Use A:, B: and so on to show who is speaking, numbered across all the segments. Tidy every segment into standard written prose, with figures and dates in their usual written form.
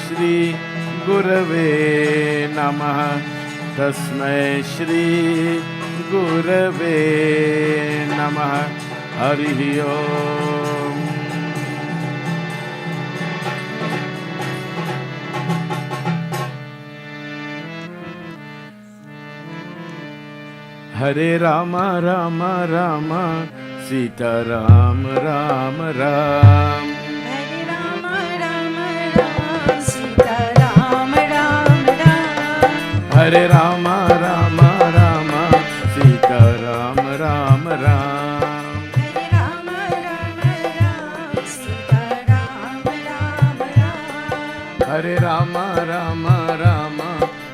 A: श्री गुरवे नमः। तस्मै श्री गुरवे नमः। हरि ओम। हरे राम राम राम सीता राम राम राम।
B: हरे राम राम राम सीता राम राम राम।
A: हरे राम राम राम सीता राम राम राम।
B: हरे राम राम राम सीता राम राम राम।
A: हरे राम राम राम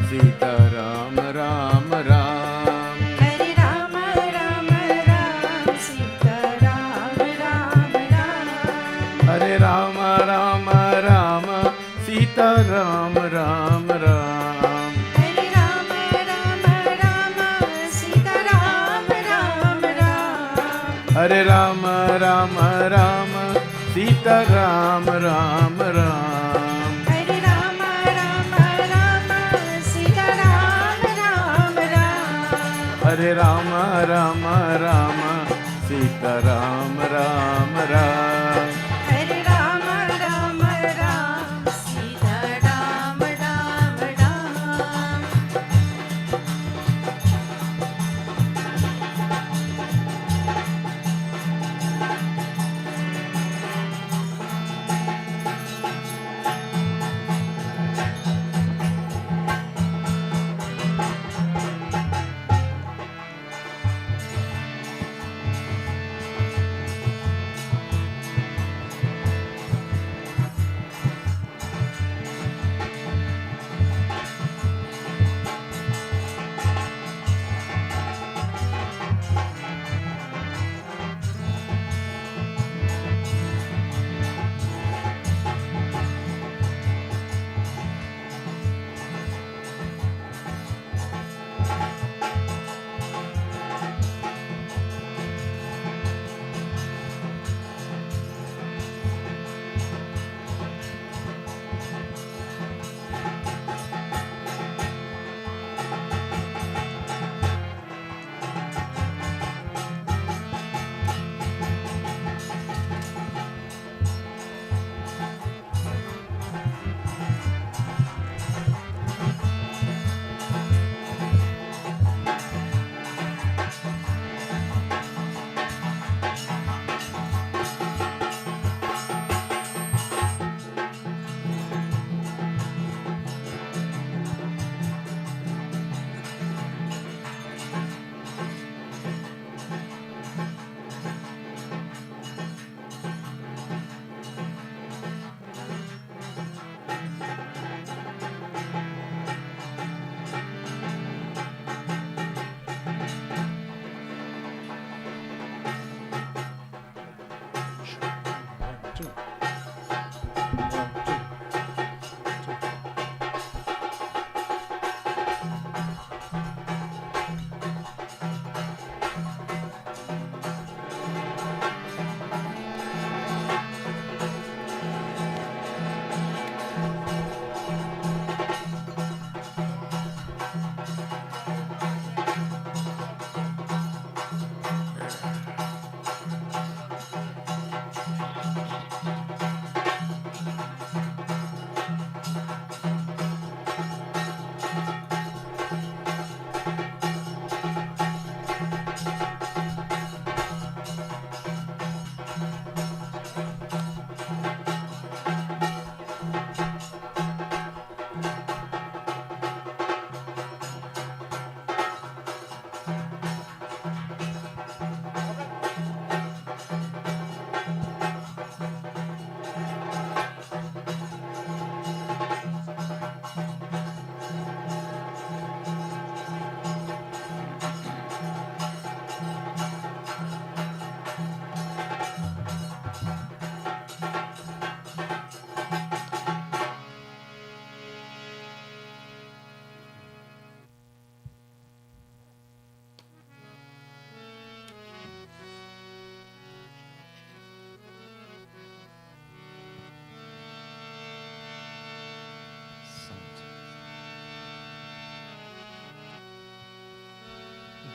A: सीता राम राम राम।
B: हरे राम राम राम सीता राम राम राम।
A: हरे राम राम राम सीता राम राम राम।
B: हरे राम राम राम सीता राम राम राम।
A: हरे राम राम राम सीता राम राम राम।
B: हरे राम राम राम सीता राम राम राम।
A: हरे राम राम राम सीता राम राम राम।
B: हरे राम राम राम सीता राम राम राम।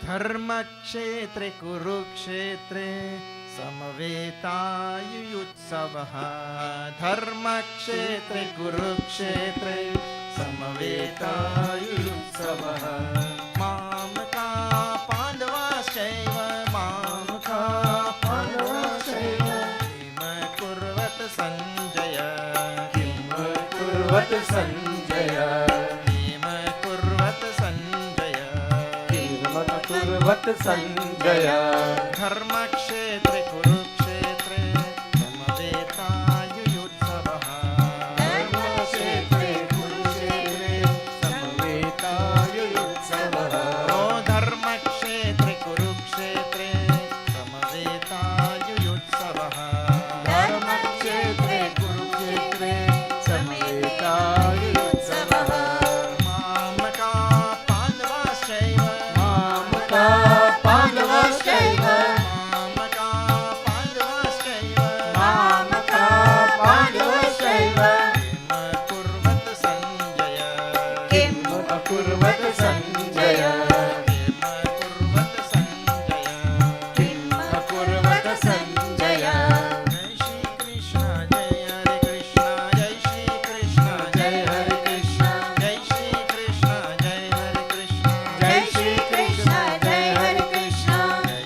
C: धर्मक्षेत्रे कुरुक्षेत्रे समवेतायुयुत्सवः धर्मक्षेत्रे कुरुक्षेत्रे समवेतायुयुत्सवः मामका पाण्डवाश्चैव मामका पाण्डवाश्चैव किम कुर्वत सञ्जय
A: किं कुर्वत सञ्जय
C: किम कुर्वत सञ्जय
A: कुर्वत सञ्जय
C: धर्मक्षेत्रे कुरुक्षेत्रे समवेतायुयुत्सवः
A: धर्मक्षेत्रे कुरुक्षेत्रे समवेतायुयुत्सवः
C: ओ धर्मक्षेत्रे कुरुक्षेत्रे समवेतायुयुत्सवः
A: धर्मक्षेत्रे कुरुक्षेत्रे समवेतायुयुत्सवः
C: मामका पाण्डवाश्चैव
A: मामका पाण्डवाश्चैव
C: मामका पाण्डवाश्चैव
A: मामका पाण्डवाश्चैव
C: किम कुर्वत सञ्जय
A: किम् अकुर्वत सञ्जय
C: किम कुर्वत सञ्जय
A: किम् अकुर्वत सञ्जय
C: जय श्री कृष्ण जय हरे कृष्ण
A: जय हरे कृष्ण
C: जय श्री कृष्ण जय हरे कृष्ण
B: जय श्री कृष्ण जय हरे कृष्ण
C: जय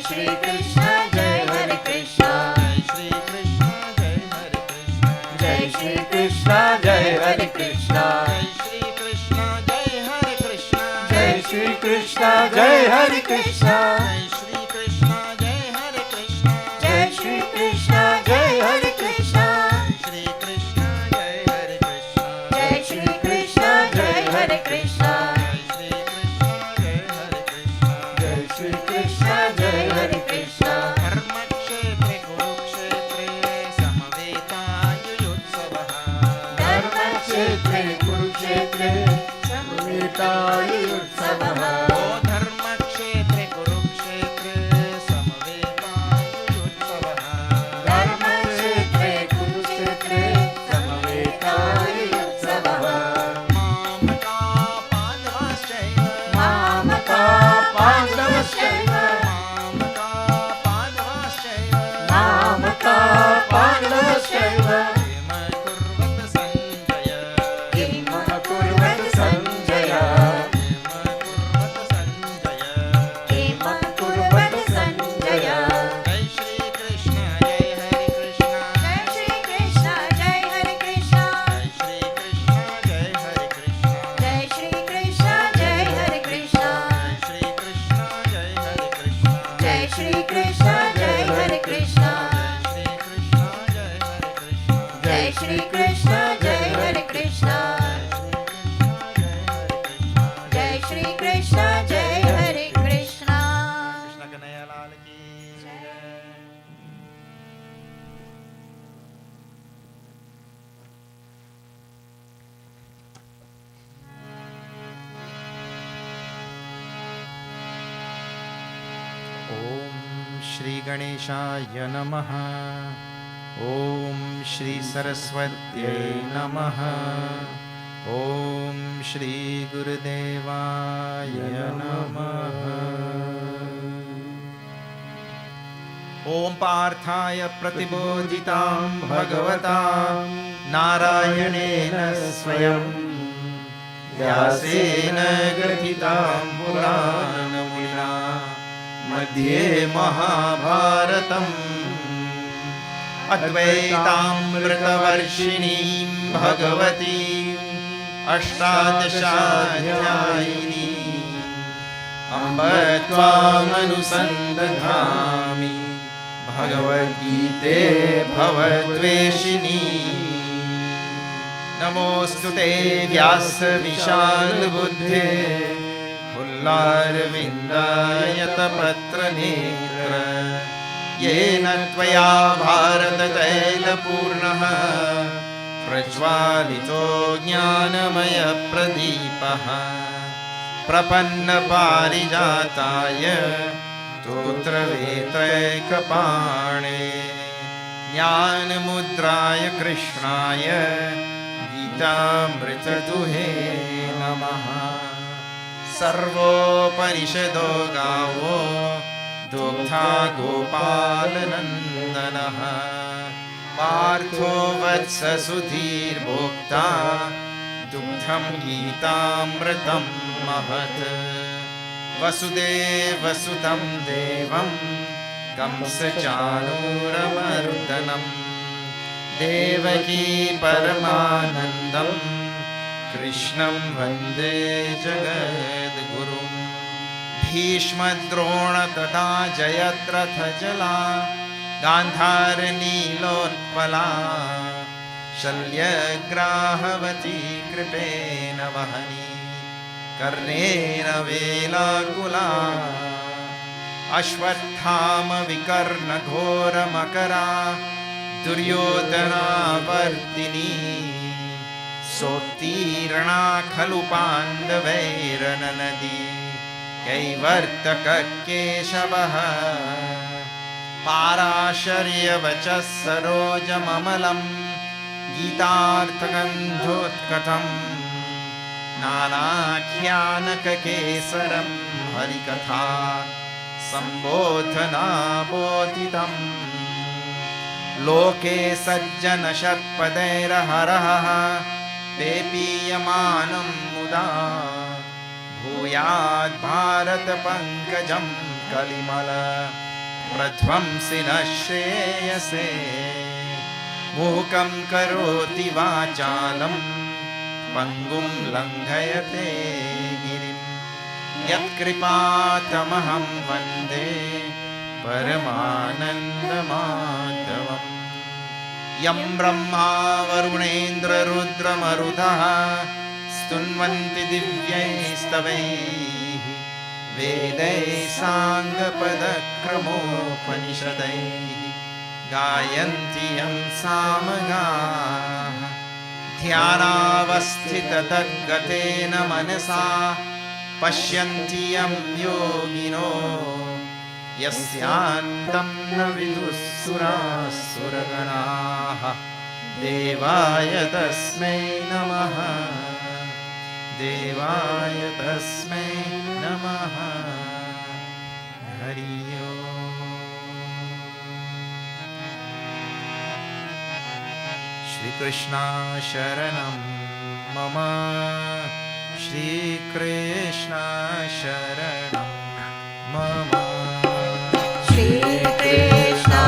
C: श्री कृष्ण जय हरे कृष्ण
B: जय श्री कृष्ण जय हरे कृष्ण
A: जय हरे कृष्ण
C: जय श्री कृष्ण जय हरे कृष्ण
B: जय श्री कृष्ण जय हरे कृष्ण
C: जय श्री कृष्ण जय हरे कृष्ण
B: जय श्री कृष्ण जय हरे कृष्ण
C: धर्मक्षेत्रे कुरुक्षेत्रे समवेतायुयुत्सवः
A: धर्मक्षेत्रे कुरुक्षेत्रे समवेतायुयुत्सवः
C: ओ धर्मक्षेत्रे कुरुक्षेत्रे समवेतायुयुत्सवः
A: धर्मक्षेत्रे कुरुक्षेत्रे समवेतायुयुत्सवः
C: मामका पाण्डवाश्चैव
A: मामका पाण्डवश्चैव
C: मामका पाण्डवाश्चैव
A: मामका पाण्डवश्चैव
C: किम कुर्वत सञ्जय
A: किम् अकुर्वत सञ्जय
C: किम कुर्वत सञ्जय
A: किम् अकुर्वत सञ्जय
C: जय श्री कृष्ण जय हरे कृष्ण
B: जय श्री कृष्ण जय हरे कृष्ण
C: जय श्री कृष्ण जय हरे कृष्ण
B: जय श्री कृष्ण जय हरे कृष्ण
C: जय श्री कृष्ण जय हरे कृष्ण
B: जय श्री कृष्ण जय हरे कृष्ण जय श्री कृष्ण जय हरे कृष्ण
C: कृष्ण कन्हैया लाल की जय। ओम श्री गणेशाय नमः ओम श्री सरस्वत्यै नमः ओम श्री गुरुदेवाय नमः ओम पार्थाय प्रतिबोधितां भगवता नारायणेन स्वयं व्यासेन ग्रथितां पुराणमुनिना मध्ये महाभारतम् अद्वैतामृतवर्षिणीं भगवतीम् अष्टादशाध्यायिनी अम्ब त्वामनुसन्दधामि भगवद्गीते भवद्वेषिणी नमोऽस्तु ते व्यासविशालबुद्धे फुल्लारविन्दायतपत्रनेत्र येन त्वया भारततैलपूर्णः प्रज्वालितो ज्ञानमयप्रदीपः प्रपन्नपारिजाताय स्तोत्रवेत्रैकपाणे ज्ञानमुद्राय कृष्णाय गीतामृतदुहे नमः
D: सर्वोपनिषदो गावो दुग्धा गोपालनन्दनः पार्थो वत्स सुधीर्भोक्ता दुग्धं गीतामृतं महत् वसुदेवसुतं देवं कंसचाणूरमर्दनं देवकी परमानन्दं कृष्णं वन्दे जगद्गुरुं भीष्मद्रोण तथा जयद्रथजला गान्धारनीलोत्पला शल्यग्राहवती कृपेण वहनी कर्णेन वेलाकुला अश्वत्थामविकर्णघोरमकरा दुर्योधनावर्तिनी सोत्तीर्णा खलु पाण्डवैरननदी कैवर्तककेशवः पाराशर्यवचः सरोजममलं गीतार्थगन्धोत्कटम् नानाख्यानककेसरं हरिकथा सम्बोधनाबोधितं लोके सज्जनषट्पदैरहरः पेपीयमानं मुदा भूयाद् भारतपङ्कजं कलिमल प्रध्वंसि न श्रेयसे मूकं करोति वाचालं पङ्गुं लङ्घयते गिरिं यत्कृपातमहं वन्दे परमानन्दमाधवम् यं ब्रह्मा वरुणेन्द्ररुद्रमरुतः स्तुन्वन्ति दिव्यैस्तवैः वेदैः साङ्गपदक्रमोपनिषदैः गायन्ति यं सामगाः ध्यानावस्थिततद्गतेन मनसा पश्यन्ति यं योगिनो यस्यान्तं न विदुःसुरासुरगणाः देवाय तस्मै नमः देवाय तस्मै नमः हरि ओम् श्रीकृष्णा शरणं मम श्रीकृष्णा शरणं मम
B: श्रीकृष्णा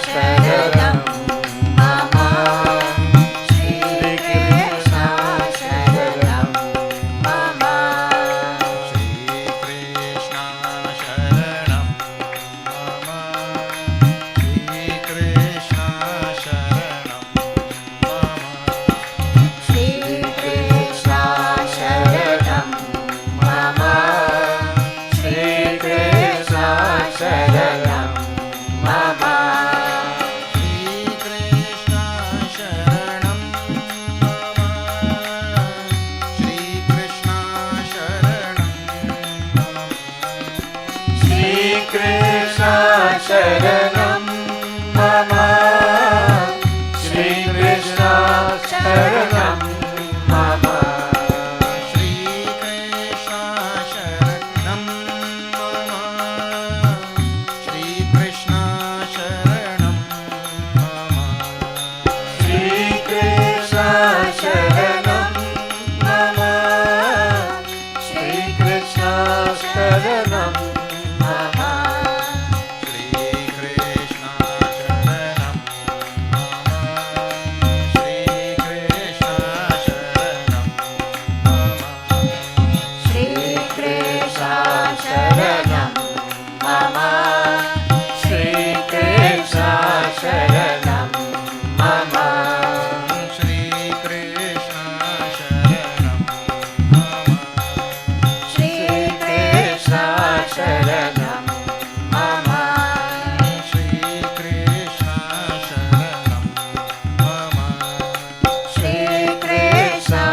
B: शरणं मम श्रीकृष्णा शरणं मम
D: श्रीकृष्णा शरणं मम श्रीकृष्णा शरणं मम
B: श्रीकृष्णा शरणं मम श्रीकृष्णा शरणं मम
D: श्रीकृष्णा शरणं मम श्रीकृष्णा शरणं मम
A: श्रीकृष्ण शरणं मम श्रीकृष्ण शरणं मम
D: श्रीकृष्णा शरणं मम श्रीकृष्णा शरणं मम
A: श्रीकृष्ण शरणं मम श्रीकृष्ण शरणं मम
D: श्रीकृष्णा शरणं मम श्रीकृष्णा शरणं मम
B: श्रीकृष्णा शरणं मम
A: श्रीकृष्ण शरणं मम
D: श्रीकृष्णा शरणं मम
B: श्रीकृष्णा शरणं मम
D: श्रीकृष्णा शरणं मम
B: श्रीकृष्णा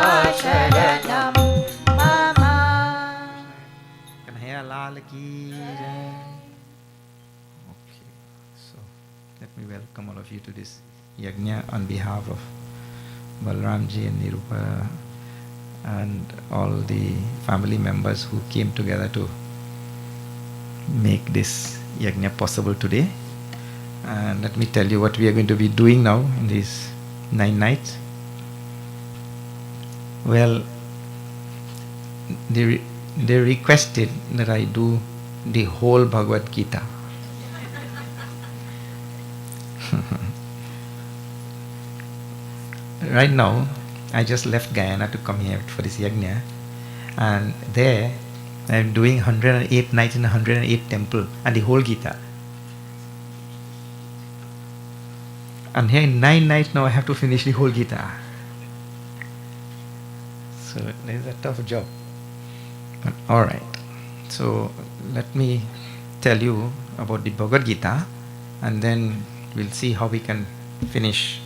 B: शरणं मम
D: कन्हैया लाल की जय. Okay, so let me welcome all of you to this yajna on behalf of Balram ji and Neerupa. and all the family members who came together to make this yajna possible today. And let me tell you what we are going to be doing now in these 9 nights. Well, they requested that I do the whole Bhagavad Gita. Right now, I just left Guyana to come here for this yajna, and there I am doing 108 nights in 108 temple and the whole Gita. And here in 9 nights now I have to finish the whole Gita. So it is a tough job. But alright. So let me tell you about the Bhagavad Gita, and then we'll see how we can finish.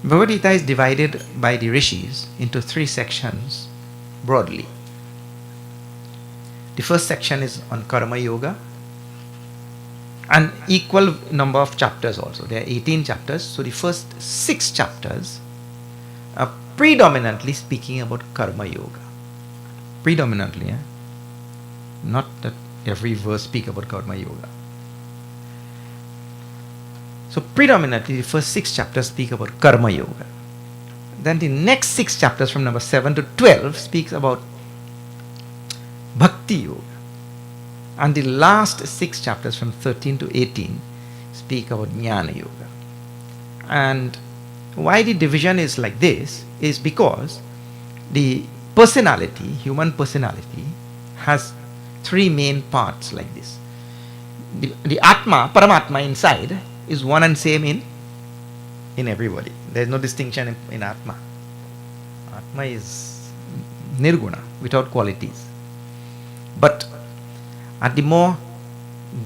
D: Bhagavad Gita is divided by the rishis into 3 sections broadly. The first section is on Karma Yoga, and equal number of chapters also. There are 18 chapters, so the first 6 chapters are predominantly speaking about Karma Yoga. Predominantly, not that every verse speaks about Karma Yoga. So predominantly the first 6 chapters speak about Karma Yoga. Then the next 6 chapters from number 7 to 12 speaks about Bhakti Yoga. And the last 6 chapters from 13 to 18 speak about Jnana Yoga. And why the division is like this is because the personality, human personality, has 3 main parts like this. The Atma, Paramatma inside, is one and same in everybody. There is no distinction in Atma. Atma is Nirguna, without qualities. But at the more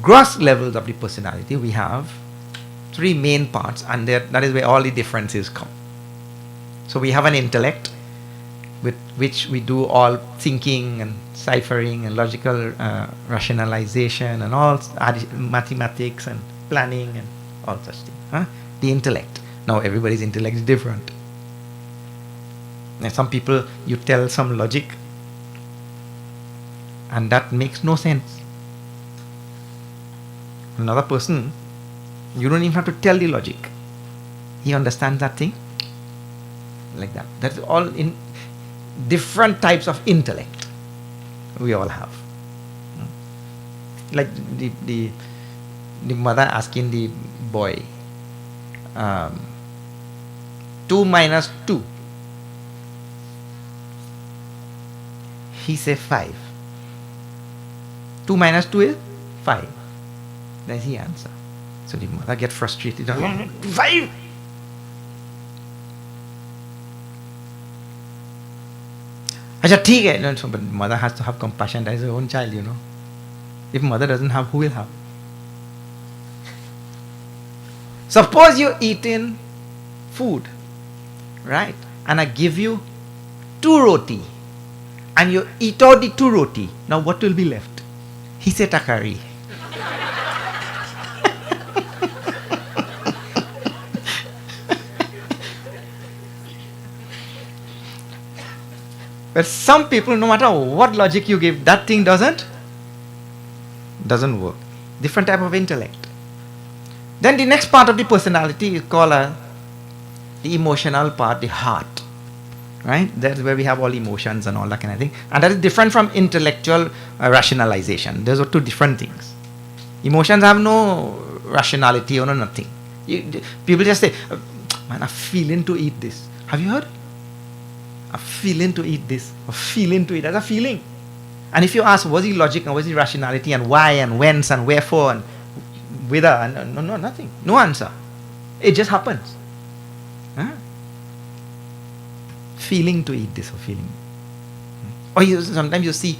D: gross levels of the personality, we have 3 main parts, and that is where all the differences come. So we have an intellect with which we do all thinking and ciphering and logical rationalization and all mathematics and planning and all such things. The intellect. Now everybody's intellect is different. Now some people, you tell some logic and that makes no sense. Another person, you don't even have to tell the logic. He understands that thing like that. That's all in different types of intellect we all have. Like the mother asking the boy, 2 minus 2. He said 5. 2 minus 2 is 5. That's the answer. So the mother gets frustrated. 5! Acha, theek hai. No, so, but mother has to have compassion. That is her own child, you know. If mother doesn't have, who will have? Suppose you're eating food, right? And I give you 2 roti, and you eat all the 2 roti. Now what will be left? He said takari. But some people, no matter what logic you give, that thing doesn't work. Different type of intellect. Then the next part of the personality is called the emotional part, the heart. Right? That's where we have all emotions and all that kind of thing. And that is different from intellectual rationalization. Those are 2 different things. Emotions have no rationality or no nothing. People just say, man, I'm feeling to eat this. Have you heard? A feeling to eat this, a feeling to eat. That's a feeling. And if you ask, what's the logic and what's the rationality and why and whence and wherefore and whither, and no, nothing. No answer. It just happens. Feeling to eat this or feeling. Or sometimes you see,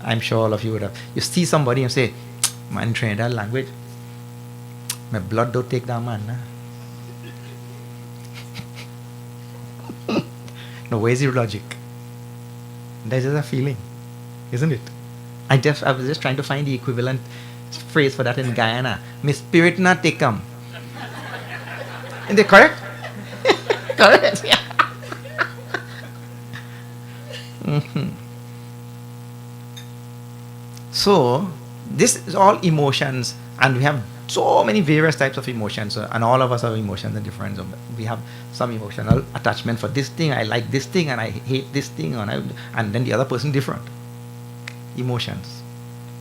D: I'm sure all of you would have, you see somebody and say, man, Trinidad language, my blood don't take that man. No, where's your logic? That's just a feeling, isn't it? I was just trying to find the equivalent phrase for that in Guyana. My spirit na take come. Is that correct? Correct, yeah. So, this is all emotions, and we have so many various types of emotions, and all of us have emotions and different. So we have some emotional attachment for this thing. I like this thing, and I hate this thing, and then the other person different emotions.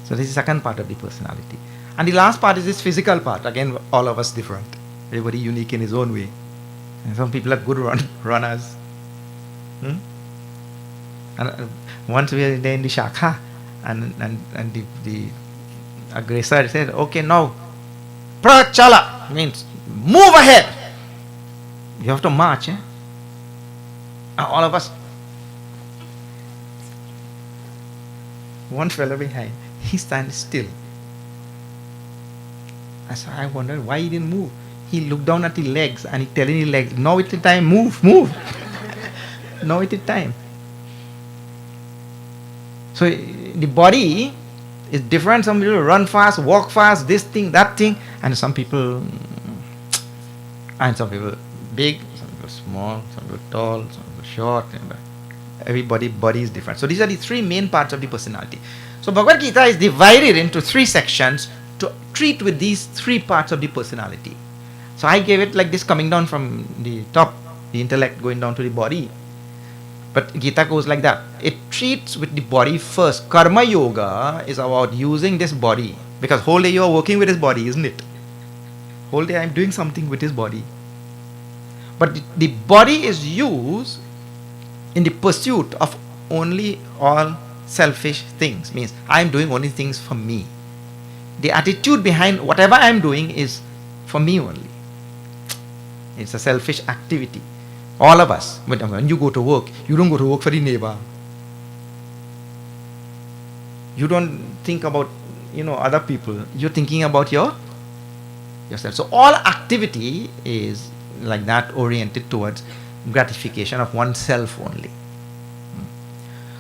D: So this is the second part of the personality, and the last part is this physical part. Again, all of us different. Everybody unique in his own way. And some people are good runners. And once we are there in the shakha, and the aggressor said, "Okay, now prachala," means move ahead. You have to march, And all of us. One fellow behind, he stands still. So I wondered why he didn't move. He looked down at the legs and he telling the legs, "Now it's the time, move." Now it's the time. So the body is different. Some people run fast, walk fast, this thing, that thing, and some people big, some people small, some people tall, some people short, and everybody body is different. So these are the three main parts of the personality. So Bhagavad Gita is divided into three sections to treat with these three parts of the personality. So I gave it like this, coming down from the top, the intellect going down to the body. But Gita goes like that. It treats with the body first. Karma yoga is about using this body, because whole day you are working with his body, isn't it? Whole day I am doing something with his body. But the body is used in the pursuit of only all selfish things. Means I am doing only things for me. The attitude behind whatever I am doing is for me only. It's a selfish activity. All of us, when you go to work, you don't go to work for the neighbor. You don't think about, other people. You're thinking about yourself. So all activity is like that, oriented towards gratification of oneself only.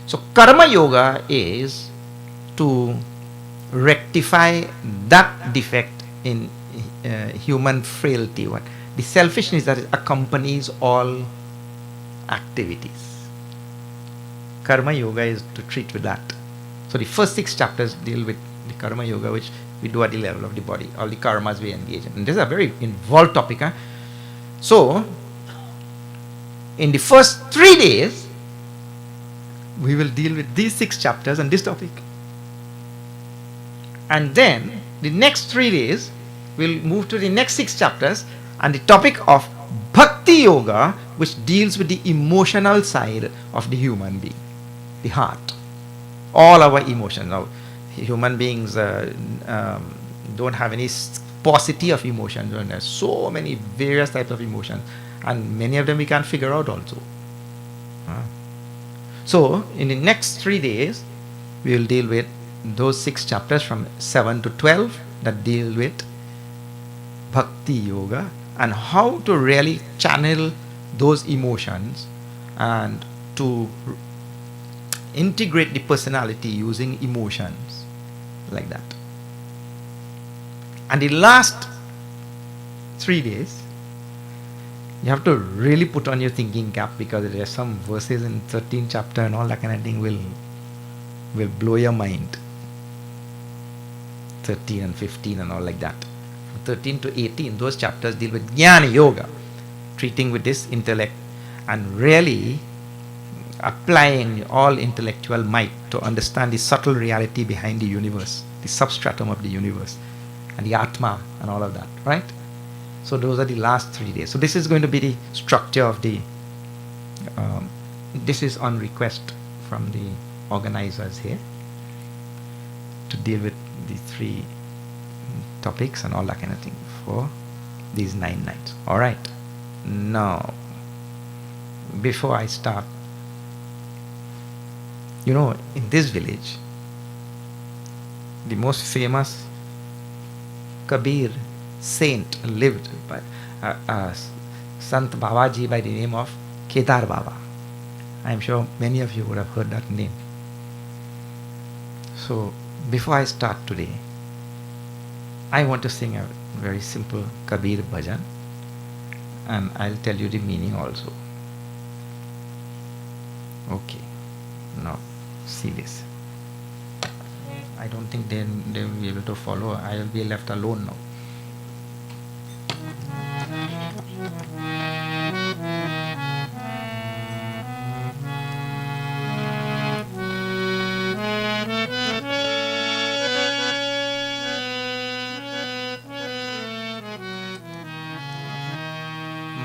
D: So karma yoga is to rectify that defect in human frailty. The selfishness that accompanies all activities. Karma yoga is to treat with that. So the first 6 chapters deal with the karma yoga, which we do at the level of the body, all the karmas we engage in. And this is a very involved topic. So, in the first 3 days, we will deal with these 6 chapters and this topic. And then, the next 3 days, we'll move to the next 6 chapters and the topic of Bhakti Yoga, which deals with the emotional side of the human being, the heart. All our emotions. Now, human beings don't have any paucity of emotions. And there's so many various types of emotions, and many of them we can't figure out also. So, in the next 3 days, we will deal with those 6 chapters from 7 to 12 that deal with Bhakti Yoga and how to really channel those emotions and to integrate the personality using emotions like that. And the last 3 days, you have to really put on your thinking cap, because there are some verses in 13th chapter and all that kind of thing will blow your mind. 13 and 15 and all like that. From 13 to 18, those chapters deal with Jnana Yoga, treating with this intellect and really applying all intellectual might to understand the subtle reality behind the universe, the substratum of the universe, and the Atma and all of that, right? So those are the last 3 days. So this is going to be the structure of the, this is on request from the organizers here to deal with the 3 topics and all that kind of thing for these 9 nights. All right. Now, before I start, in this village, the most famous Kabir saint lived by Sant Babaji by the name of Kedar Baba. I am sure many of you would have heard that name. So, before I start today, I want to sing a very simple Kabir bhajan, and I'll tell you the meaning also. Okay. see this. I don't think they will be able to follow. I will be left alone now.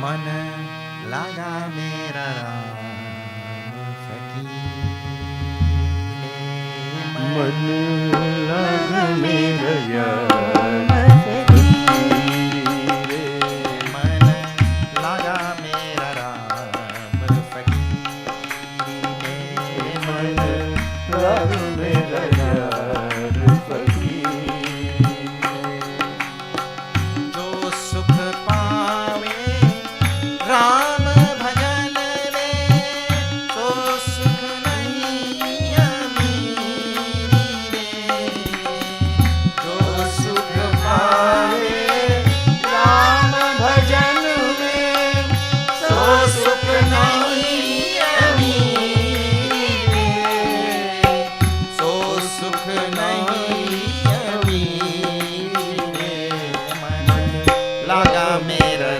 D: मन लगा मेरा राम फकीर
A: मन लगा मेरा यार
D: मन लगा मेरा राम फकीर
A: मन लगा मेरा यार फकीर
D: जो सुख पावे राम भजन में तो सुख नहीं अमीरी में। जो सुख पावे राम भजन में तो सुख नहीं अमीरी में। सो सुख नहीं अमीरी में। मन लगा मेरा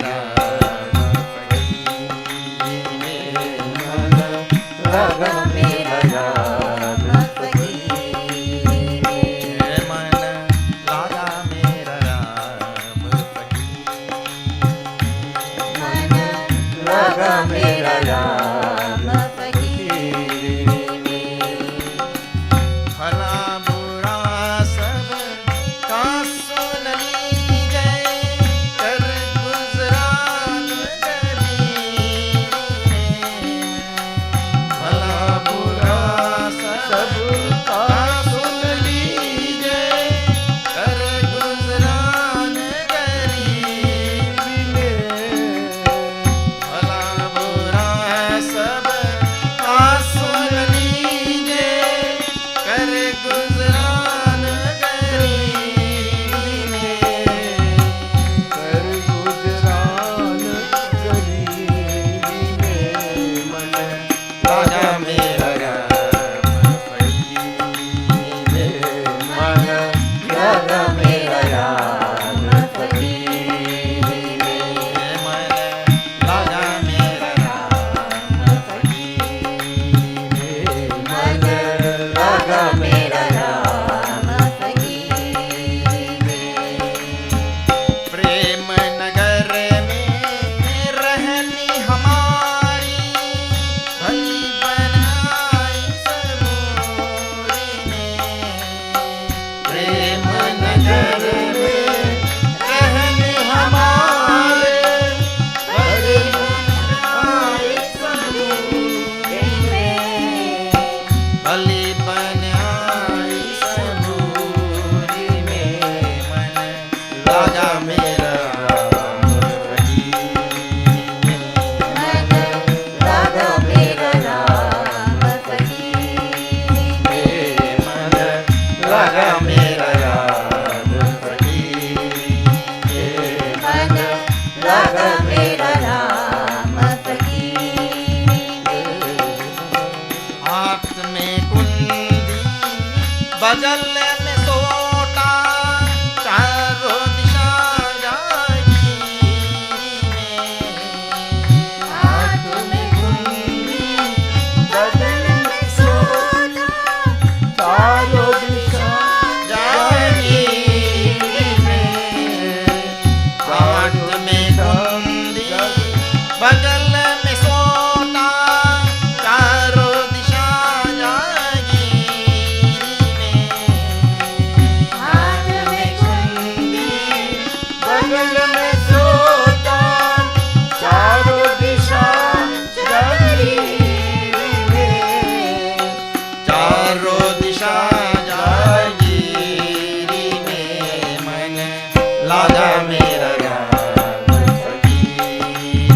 A: लगा मेरा यार फकीर
D: मन लगा मेरा राम फकीर
B: मन
A: लगा मेरा यार
B: फकीर
D: भला बुरा सब का सुन लीजिए कर गुजरान गरीब में। भला बुरा सब का सुन लीजिए कर गुजरान गरीब में। भला बुरा सब का सुन लीजिए कर गुजरान गरीब में।
A: कर गुजरान गरीबी में। मन
D: लगा मेरा राम फकीर
A: मन लगा मेरा यार फकीर
D: मन लगा मेरा राम फकीर
A: मन लगा मेरा
B: राम फकीर
D: प्रेम नगर में रहनी हमारी भली बनाई सबोरी में। प्रेम नगर में रहनी हमारी भली बनाई सबोरी में। भली बनाई सबोरी में। मन लगा मेरा राम फकीर
B: मन लगा मेरा राम फकीर
D: मन लगा मेरा राम फकीर
B: मन लगा मेरा राम फकीर
D: हाथ में कुंडी बगल में सोटा चारों दिशा जागीरी में।
B: हाथ में कुंडी बगल में सोना
A: चारों दिशा
D: जागीरी में। हाथ में कुंडी बगल में सोटा चारों दिशा जागीरी में।
B: हाथ में कुंडी
A: बगल में सोता चारों दिशा जागीरी में।
D: चारों दिशा जागीरी में। मन लगा मेरा राम फकीर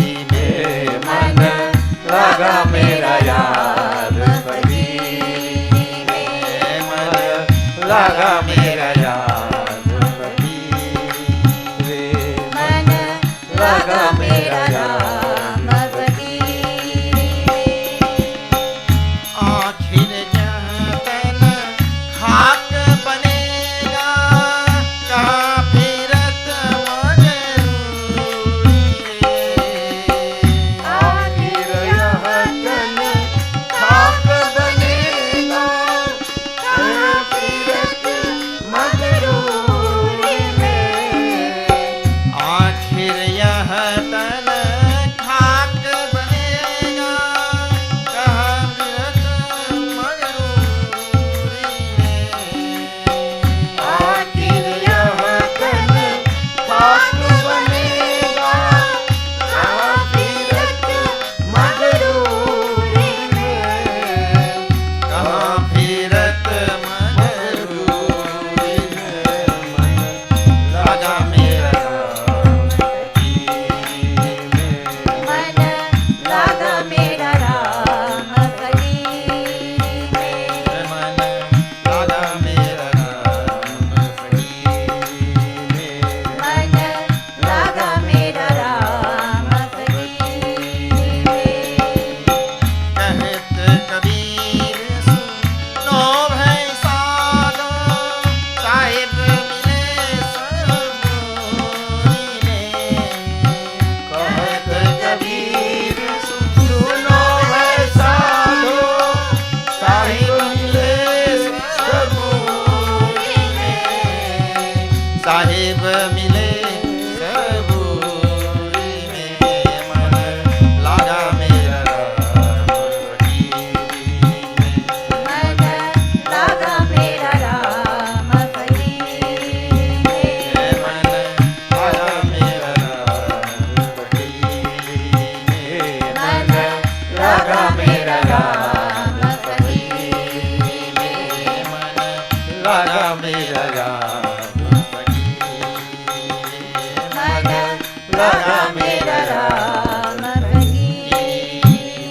B: मेरा राम फकीर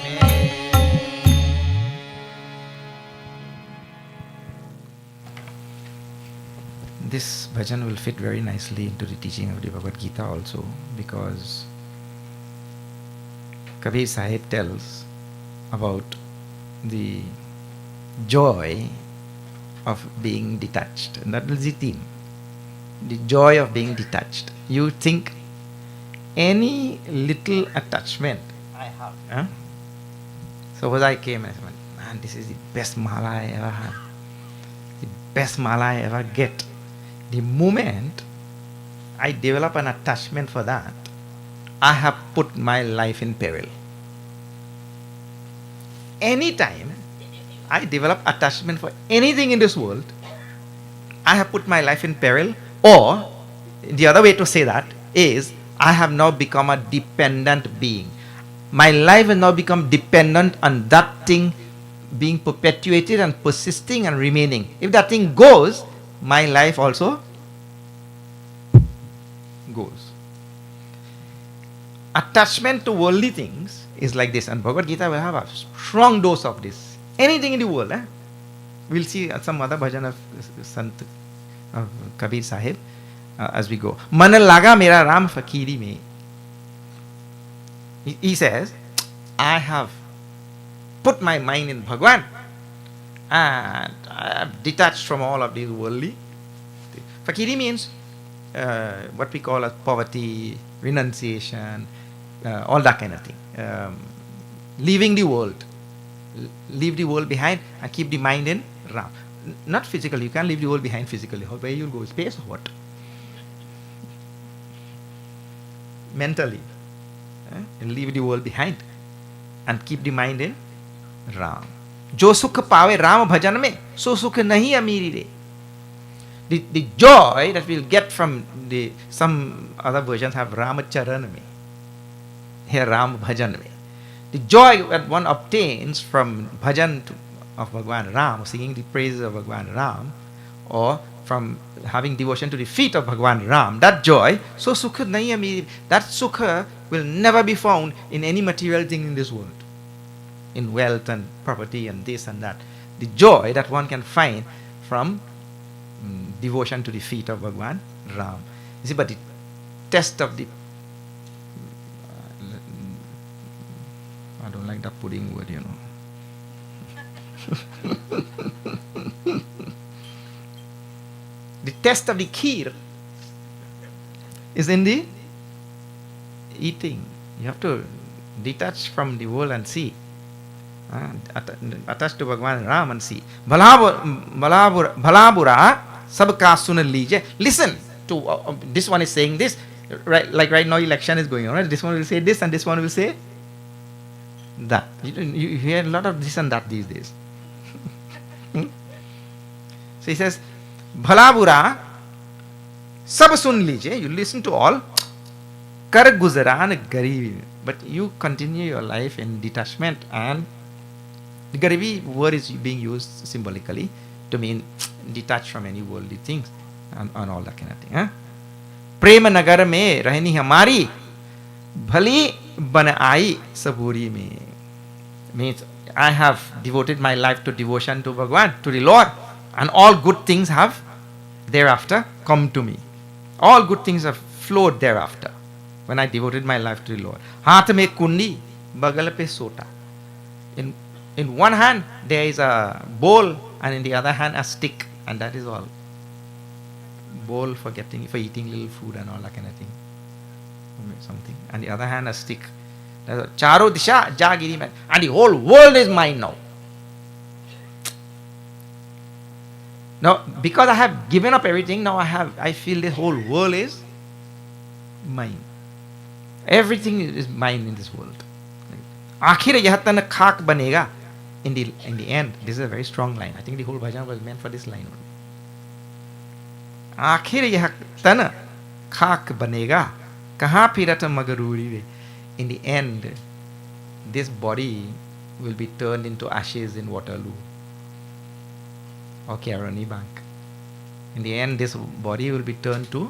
B: में।
D: This bhajan will fit very nicely into the teaching of the Bhagavad Gita also, because Kabir Sahib tells about the joy of being detached, and that is the theme. The joy of being detached. You think any little attachment I have. Huh? Suppose I came and said, man, this is the best mala I ever had. The best mala I ever get. The moment I develop an attachment for that, I have put my life in peril. Anytime I develop attachment for anything in this world, I have put my life in peril, or the other way to say that is, I have now become a dependent being. My life has now become dependent on that thing being perpetuated and persisting and remaining. If that thing goes, my life also goes. Attachment to worldly things is like this, and Bhagavad Gita will have a strong dose of this. Anything in the world, we'll see some other bhajan of Sant of Kabir Sahib as we go. Man laga mera Ram fakiri mein. He says, I have put my mind in Bhagwan, and I have detached from all of these worldly. Fakiri means what we call as poverty, renunciation, all that kind of thing. Leaving the world. Leave the world behind and keep the mind in Ram. Not physically. You can't leave the world behind physically. Where you'll go? Space or what? Mentally. And leave the world behind and keep the mind in Ram. Jo sukh paave Ram bhajan mein, so sukh nahi amiri re. The joy that we'll get from some other versions have Ram charan mein. Here Ram bhajan mein. The joy that one obtains from bhajan of Bhagwan Ram, singing the praises of Bhagwan Ram, or from having devotion to the feet of Bhagwan Ram, that joy, so sukha nahi amiri, that sukha will never be found in any material thing in this world. In wealth and property and this and that. The joy that one can find from devotion to the feet of Bhagwan Ram. You see, but the test of the I don't like that pudding word, you know. The test of the kheer is in the eating. You have to detach from the world and see. Attach to Bhagwan Ram and see. Bhalabura sabka sun lije. Listen to this one is saying this. Right, like right now election is going on. Right? This one will say this and this one will say that. You hear a lot of this and that these days. So he says, Bhalabura sab sun lije. You listen to all. Kar guzaran garibi. But you continue your life in detachment, and the garibi word is being used symbolically to mean detached from any worldly things and all that kind of thing. Prema nagar mein rahni hamari bhali ban aayi saburi mein. Means I have devoted my life to devotion to Bhagwan, to the Lord, and all good things have thereafter come to me. All good things have flowed thereafter when I devoted my life to the Lord. Haath mein kundi, bagal pe sota. In one hand there is a bowl, and in the other hand a stick, and that is all. Bowl for eating little food and all that kind of thing. Something. And the other hand a stick. Charo disha jagiri man. And the whole world is mine now. Now, because I have given up everything, now I feel the whole world is mine. Everything is mine in this world. Aakhir yah tan khak banega. In the end, this is a very strong line. I think the whole bhajan was meant for this line only. Aakhir yah tan khak banega. Kaha pirata magaruri ve. In the end, this body will be turned into ashes in Waterloo or Caroni Bank. In the end, this body will be turned to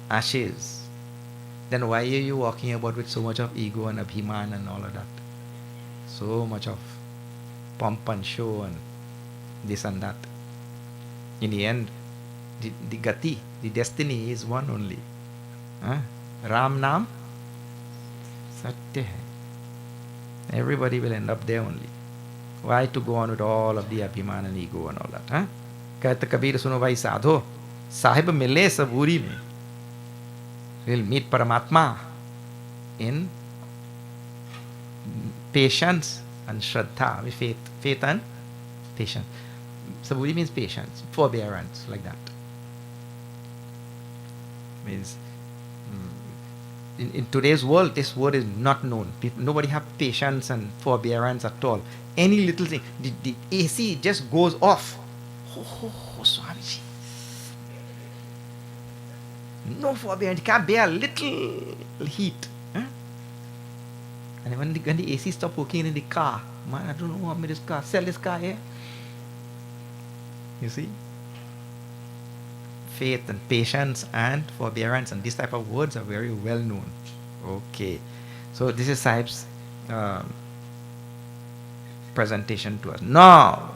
D: ashes. then why are you walking about with so much of ego and abhiman and all of that? So much of pomp and show and this and that. In the end, the gati, the destiny is one only. Ram Nam Satya hai. Everybody will end up there only. Why to go on with all of the abhiman and ego and all that? Kahte Kabir suno bhai sadho, sahib mile saburi mein. We'll meet Paramatma in patience and shraddha, with faith and patience. Saburi means patience, forbearance, like that. Means in today's world, this word is not known. Nobody have patience and forbearance at all. Any little thing, the AC just goes off. Oh, Swamiji. No forbearance, can't bear a little heat. And when the AC stopped working in the car, man, I don't know how many this car, sell this car here. You see? Faith and patience and forbearance and these type of words are very well known. Okay. So this is Sahib's presentation to us. Now,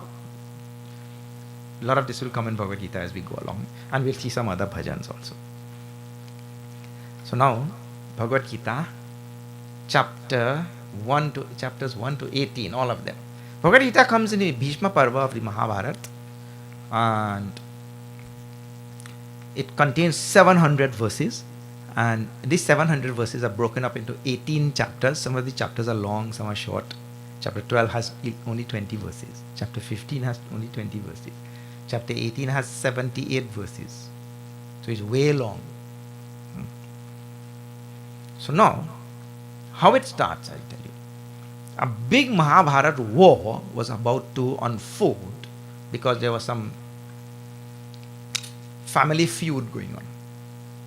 D: a lot of this will come in Bhagavad Gita as we go along, and we'll see some other bhajans also. So now, Bhagavad Gita, chapters 1 to 18, all of them. Bhagavad Gita comes in the Bhishma Parva of the Mahabharat, and it contains 700 verses, and these 700 verses are broken up into 18 chapters. Some of the chapters are long, some are short. Chapter 12 has only 20 verses. Chapter 15 has only 20 verses. Chapter 18 has 78 verses. So it's way long. So now, how it starts, I'll tell you. A big Mahabharat war was about to unfold because there was some family feud going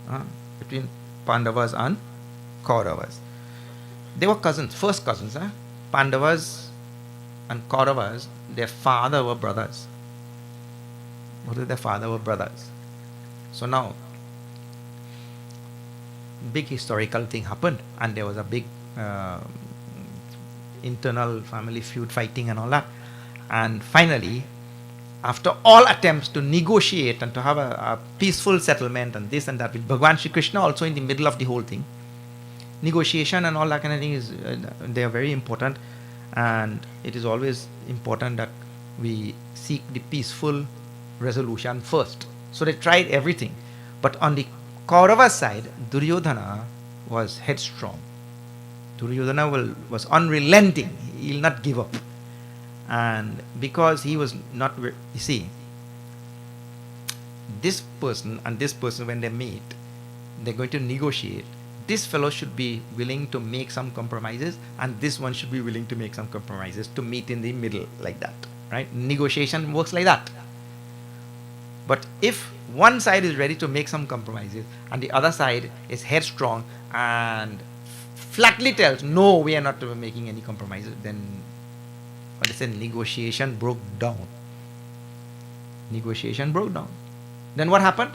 D: on between Pandavas and Kauravas. They were cousins, first cousins. Pandavas and Kauravas, their father were brothers. Both of their father were brothers. So now, big historical thing happened, and there was a big internal family feud, fighting and all that. And finally, after all attempts to negotiate and to have a peaceful settlement and this and that, with Bhagwan Shri Krishna also in the middle of the whole thing, negotiation and all that kind of thing is they are very important, and it is always important that we seek the peaceful resolution first. So they tried everything, but on the Kaurava side, Duryodhana was headstrong. Duryodhana was unrelenting. He will not give up. And because he was not, you see, this person and this person, when they meet, they're going to negotiate. This fellow should be willing to make some compromises, and this one should be willing to make some compromises to meet in the middle, like that. Right? Negotiation works like that. But if one side is ready to make some compromises and the other side is headstrong and flatly tells, no, we are not making any compromises, then what they say, negotiation broke down. Negotiation broke down. Then what happened?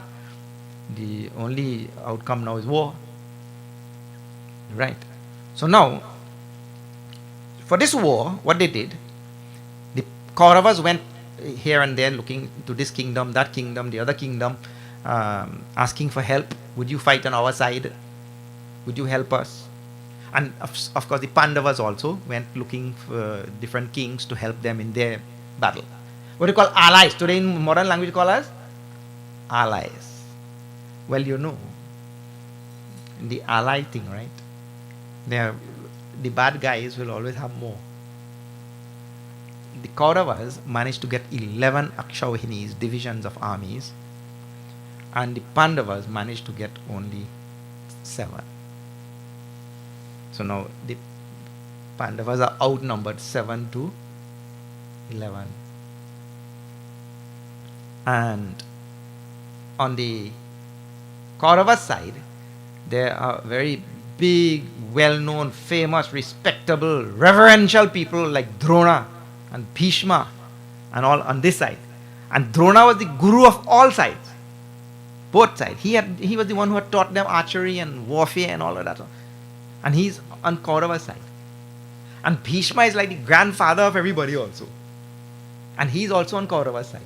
D: The only outcome now is war. Right. So now, for this war, what they did, the Kauravas went here and there looking to this kingdom, that kingdom, the other kingdom, asking for help. Would you fight on our side? Would you help us? And of course the Pandavas also went looking for different kings to help them in their battle. What do you call allies? Today in modern language call us allies. Well, you know, the ally thing, right? The bad guys will always have more. The Kauravas managed to get 11 Akshauhinis, divisions of armies, and the Pandavas managed to get only 7. So now the Pandavas are outnumbered 7 to 11. And on the Kaurava side, there are very big, well-known, famous, respectable, reverential people like Drona and Bhishma and all on this side. And Drona was the guru of all sides. Both sides. He was the one who had taught them archery and warfare and all of that. And he's on Kaurava side. And Bhishma is like the grandfather of everybody also. And he's also on Kaurava's side.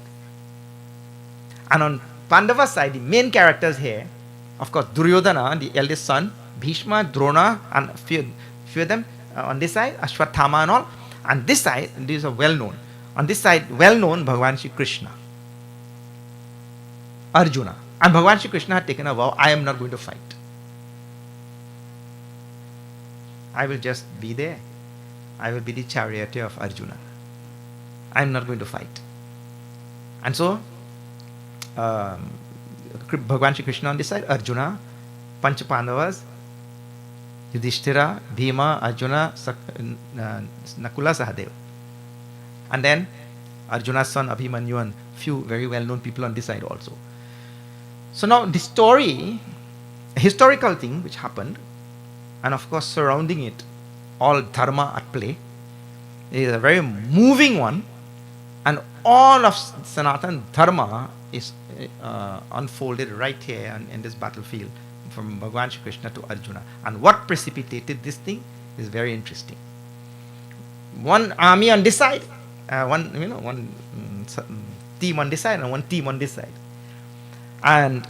D: And on Pandava's side, the main characters here, of course, Duryodhana, the eldest son, Bhishma, Drona, and few of them on this side, Ashwatthama and all. And this side, these are well known. On this side, well known, Bhagwan Shri Krishna, Arjuna. And Bhagwan Shri Krishna had taken a vow, I am not going to fight. I will just be there. I will be the charioteer of Arjuna. I am not going to fight. And so, Bhagwan Shri Krishna on this side, Arjuna, Pancha Pandavas, Yudhishthira, Bhima, Arjuna, Nakula, Sahadeva. And then Arjuna's son Abhimanyu and few very well-known people on this side also. So now the story, a historical thing which happened, and of course surrounding it, all dharma at play, is a very moving one, and all of Sanatan Dharma is unfolded right here in this battlefield from Bhagwan Shri Krishna to Arjuna. And what precipitated this thing is very interesting. One army on this side, one team on this side and one team on this side. And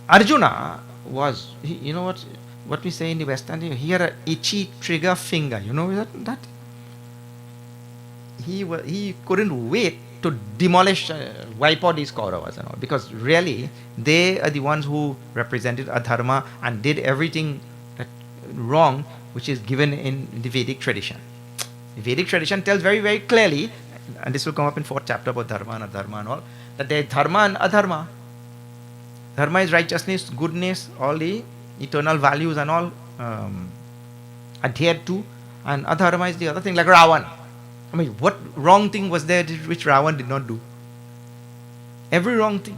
D: Arjuna was, you know what we say in the Western, he had an itchy trigger finger. You know that? He couldn't wait to demolish, wipe out these Kauravas and all, because really they are the ones who represented Adharma and did everything wrong which is given in the Vedic tradition. The Vedic tradition tells very, very clearly, and this will come up in 4th chapter about Dharma and Adharma and all, that there is Dharma and Adharma. Dharma is righteousness, goodness, all the eternal values and all adhered to, and Adharma is the other thing, like Ravan. I mean, what wrong thing was there which Ravan did not do? Every wrong thing.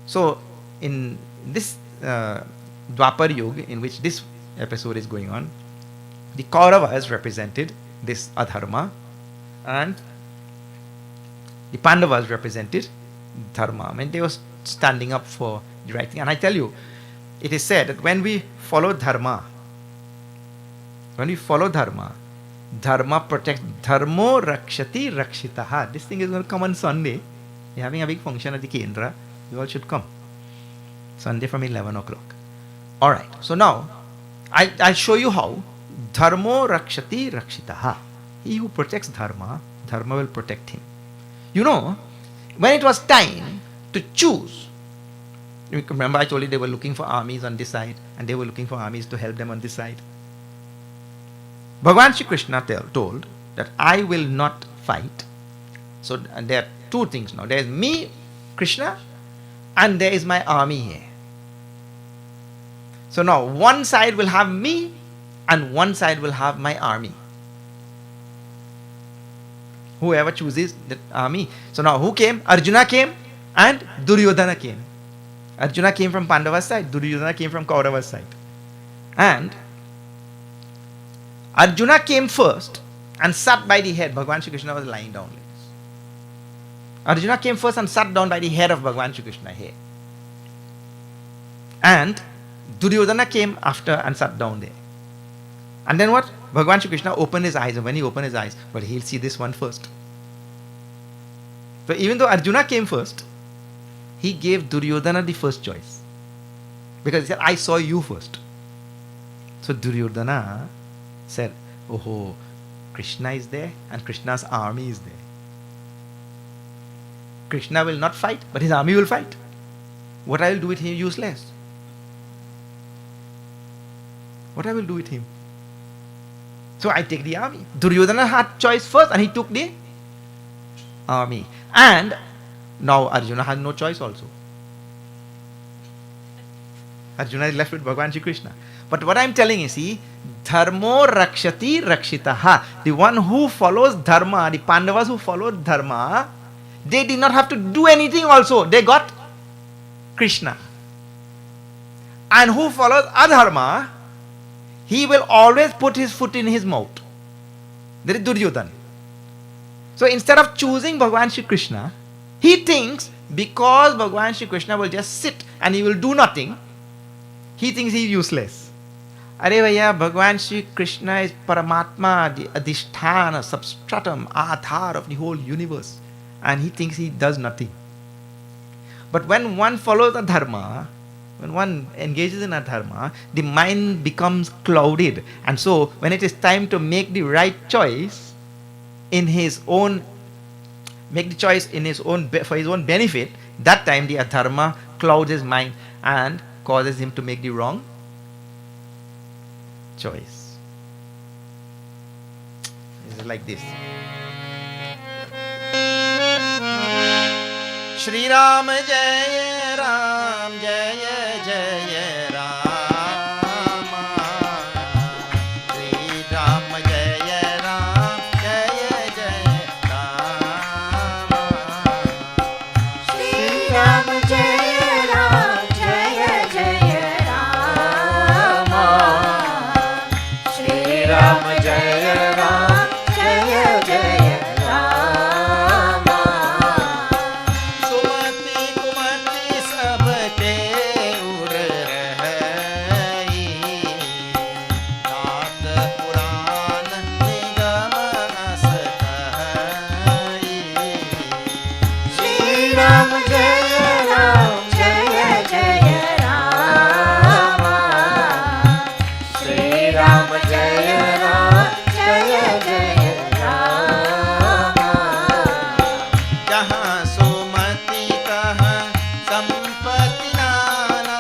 D: So, in this Dwapar Yuga, in which this episode is going on, the Kauravas represented this Adharma, and the Pandavas represented Dharma. I mean, they were standing up for the right thing. And I tell you, it is said that when we follow Dharma, Dharma protects. Dharmo rakshati rakshitaha. This thing is going to come on Sunday. We're having a big function at the Kendra. You all should come. Sunday from 11 o'clock. Alright. So now, I'll show you how. Dharmo rakshati rakshitaha. He who protects Dharma, Dharma will protect him. You know, when it was time to choose, you remember I told you they were looking for armies on this side, and they were looking for armies to help them on this side. Bhagwan Shri Krishna told that I will not fight. So there are two things now. There is me, Krishna, and there is my army here. So now one side will have me and one side will have my army. Whoever chooses that army. So now who came? Arjuna came and Duryodhana came. Arjuna came from Pandava's side, Duryodhana came from Kaurava's side. And Arjuna came first and sat by the head. Bhagwan Shri Krishna was lying down like this. Arjuna came first and sat down by the head of Bhagwan Shri Krishna here. And Duryodhana came after and sat down there. And then what? Bhagwan Shri Krishna opened his eyes, and when he opened his eyes, well, he'll see this one first. So even though Arjuna came first, he gave Duryodhana the first choice. Because he said, I saw you first. So Duryodhana said, oh, Krishna is there and Krishna's army is there. Krishna will not fight, but his army will fight. What I will do with him useless. What I will do with him? So I take the army. Duryodhana had choice first and he took the army. And now Arjuna has no choice also. Arjuna is left with Bhagwan Shri Krishna. But what I am telling you, see, Dharmo rakshati rakshitaha. The one who follows Dharma, the Pandavas who followed Dharma, they did not have to do anything also. They got Krishna. And who follows Adharma, he will always put his foot in his mouth. There is Duryodhana. So instead of choosing Bhagwan Shri Krishna, He thinks because Bhagwan Shri Krishna will just sit and he will do nothing, he thinks he is useless. Are Vaya, Bhagwan Shri Krishna is Paramatma, the Adhisthana, substratum, Adhar of the whole universe. And he thinks he does nothing. But when one follows Adharma, when one engages in Adharma, the mind becomes clouded. And so, when it is time to make the right choice in his own, make the choice in his own, for his own benefit, that time the Adharma clouds his mind and causes him to make the wrong choice. It's like this. Shri Ram Jaya Ram Jaya Jaya Rama. Shri Ram Jaya Ram Jaya Jaya Rama.
B: Shri Ram Jaya Ram Jaya Jaya Rama. Shri Ram Jaya Ram Jaya Jaya Rama.
D: सुमति कुमति सबके उर रही, नाथ पुराण निगम अस कही।
B: Shri Ram Jaya Ram Jaya Jaya Rama. Shri Ram Jaya Ram Jaya Jaya Rama.
D: जहाँ सुमति तहाँ संपत्ति नाना।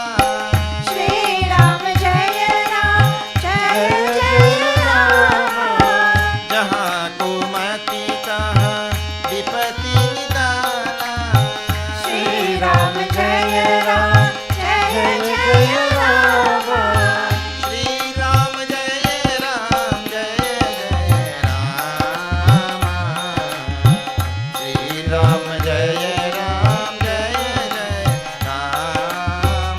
B: Shri Ram Jaya Ram Jaya Jaya Rama.
D: जहाँ कुमति तहाँ विपत्ति निदाना।
B: Shri Ram Jaya Ram Jaya Jaya Rama.
D: Shri Ram जय राम जय जय राम। श्री राम जय राम जय जय Ram.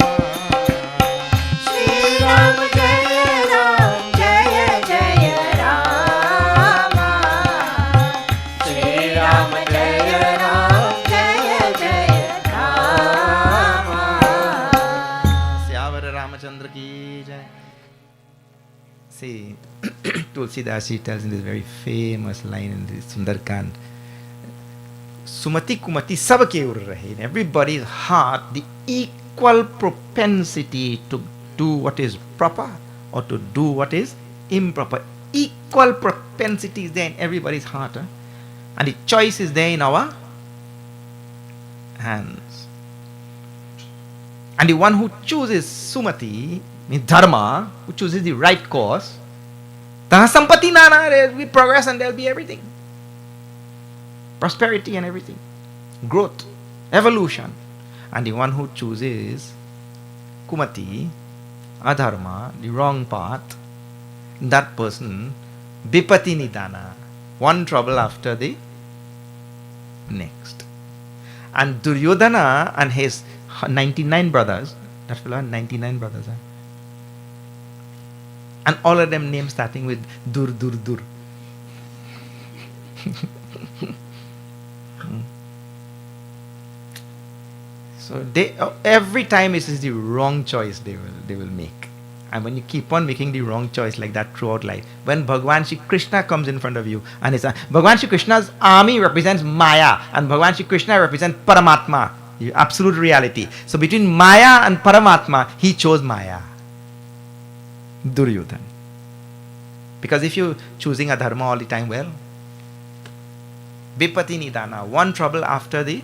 B: Shri Ram Jaya Ram Jaya Jaya Rama. Shri Ram Jaya Ram Jaya Jaya Rama.
D: Syavar Ramachandra ki jai. See, Tulsidas ji tells in this very famous line in the Sundarkand, Sumati Kumati sabke ur rahe. In everybody's heart, the equal propensity to do what is proper or to do what is improper. Equal propensity is there in everybody's heart. Huh? And the choice is there in our hands. And the one who chooses Sumati, means Dharma, who chooses the right course, Taha Sampati Nana, there will be progress and there will be everything. Prosperity and everything. Growth, evolution. And the one who chooses Kumati, Adharma, the wrong path, that person, Bipati Nidana, one trouble after the next. And Duryodhana and his 99 brothers, that fellow had 99 brothers, huh? And all of them names starting with Dur, Dur, Dur. So they every time it is the wrong choice they will make. And when you keep on making the wrong choice like that throughout life, when Bhagwan Shri Krishna comes in front of you, and it's Bhagwan Shri Krishna's army represents Maya, and Bhagwan Shri Krishna represents Paramatma, the absolute reality. So between Maya and Paramatma, he chose Maya. Duryodhan. Because if you're choosing Adharma all the time, well, Vipati Nidana, one trouble after the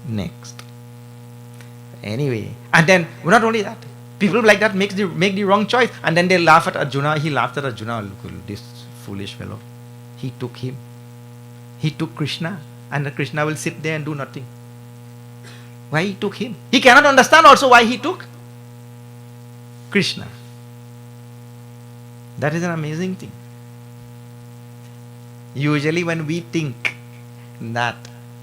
D: next. Anyway, and then not only that, people like that make the wrong choice, and then they laugh at Arjuna. He laughed at Arjuna. Look, this foolish fellow. He took him. He took Krishna, and Krishna will sit there and do nothing. Why he took him? He cannot understand also why he took Krishna. That is an amazing thing. Usually when we think that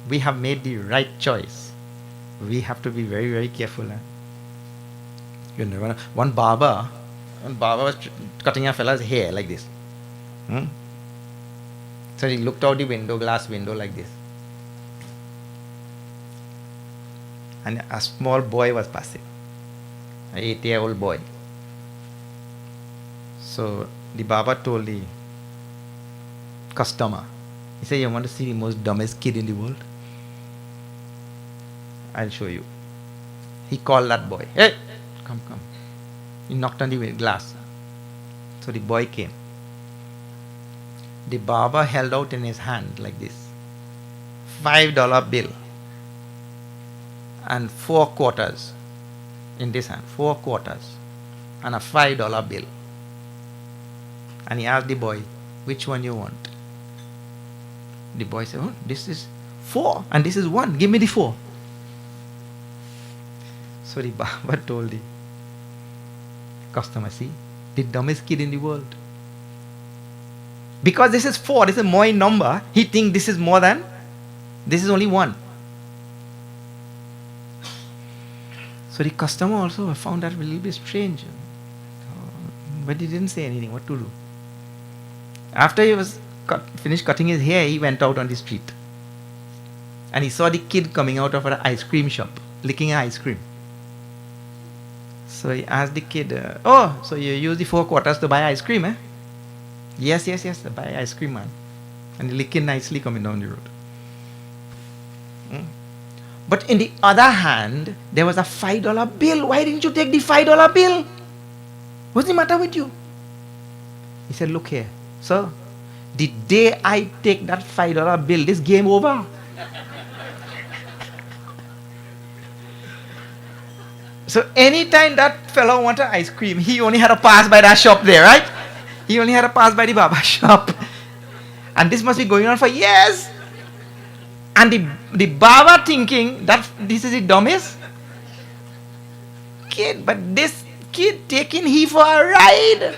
D: we have made the right choice, we have to be very, very careful. Huh? You know, one barber was cutting a fella's hair like this. So he looked out the window, glass window like this. and a small boy was passing, an 8-year-old boy. So the Baba told the customer, he said, "You want to see the most dumbest kid in the world? I'll show you." He called that boy. "Hey, come. He knocked on the glass. So the boy came. The Baba held out in his hand like this, $5 bill and 4 quarters in this hand, 4 quarters and a $5 bill. And he asked the boy, "Which one you want?" The boy said, "Oh, this is 4 and this is 1. Give me the 4. So the Baba told the customer, "See, the dumbest kid in the world. Because this is 4, this is more in number, he thinks this is more than, this is only 1. So the customer also found that a little bit strange. But he didn't say anything, what to do. After he was finished cutting his hair, he went out on the street. And he saw the kid coming out of an ice cream shop, licking ice cream. So he asked the kid, "Oh, so you use the 4 quarters to buy ice cream, eh?" Yes, buy ice cream, man. And he licking nicely coming down the road. But in the other hand, there was a $5 bill. "Why didn't you take the $5 bill? What's the matter with you?" He said, "Look here, sir. The day I take that $5 bill, this game over." So anytime that fellow wanted ice cream, he only had to pass by that shop there, right? He only had to pass by the Baba shop. And this must be going on for years. And the Baba thinking that this is the dumbest kid, but this kid taking he for a ride.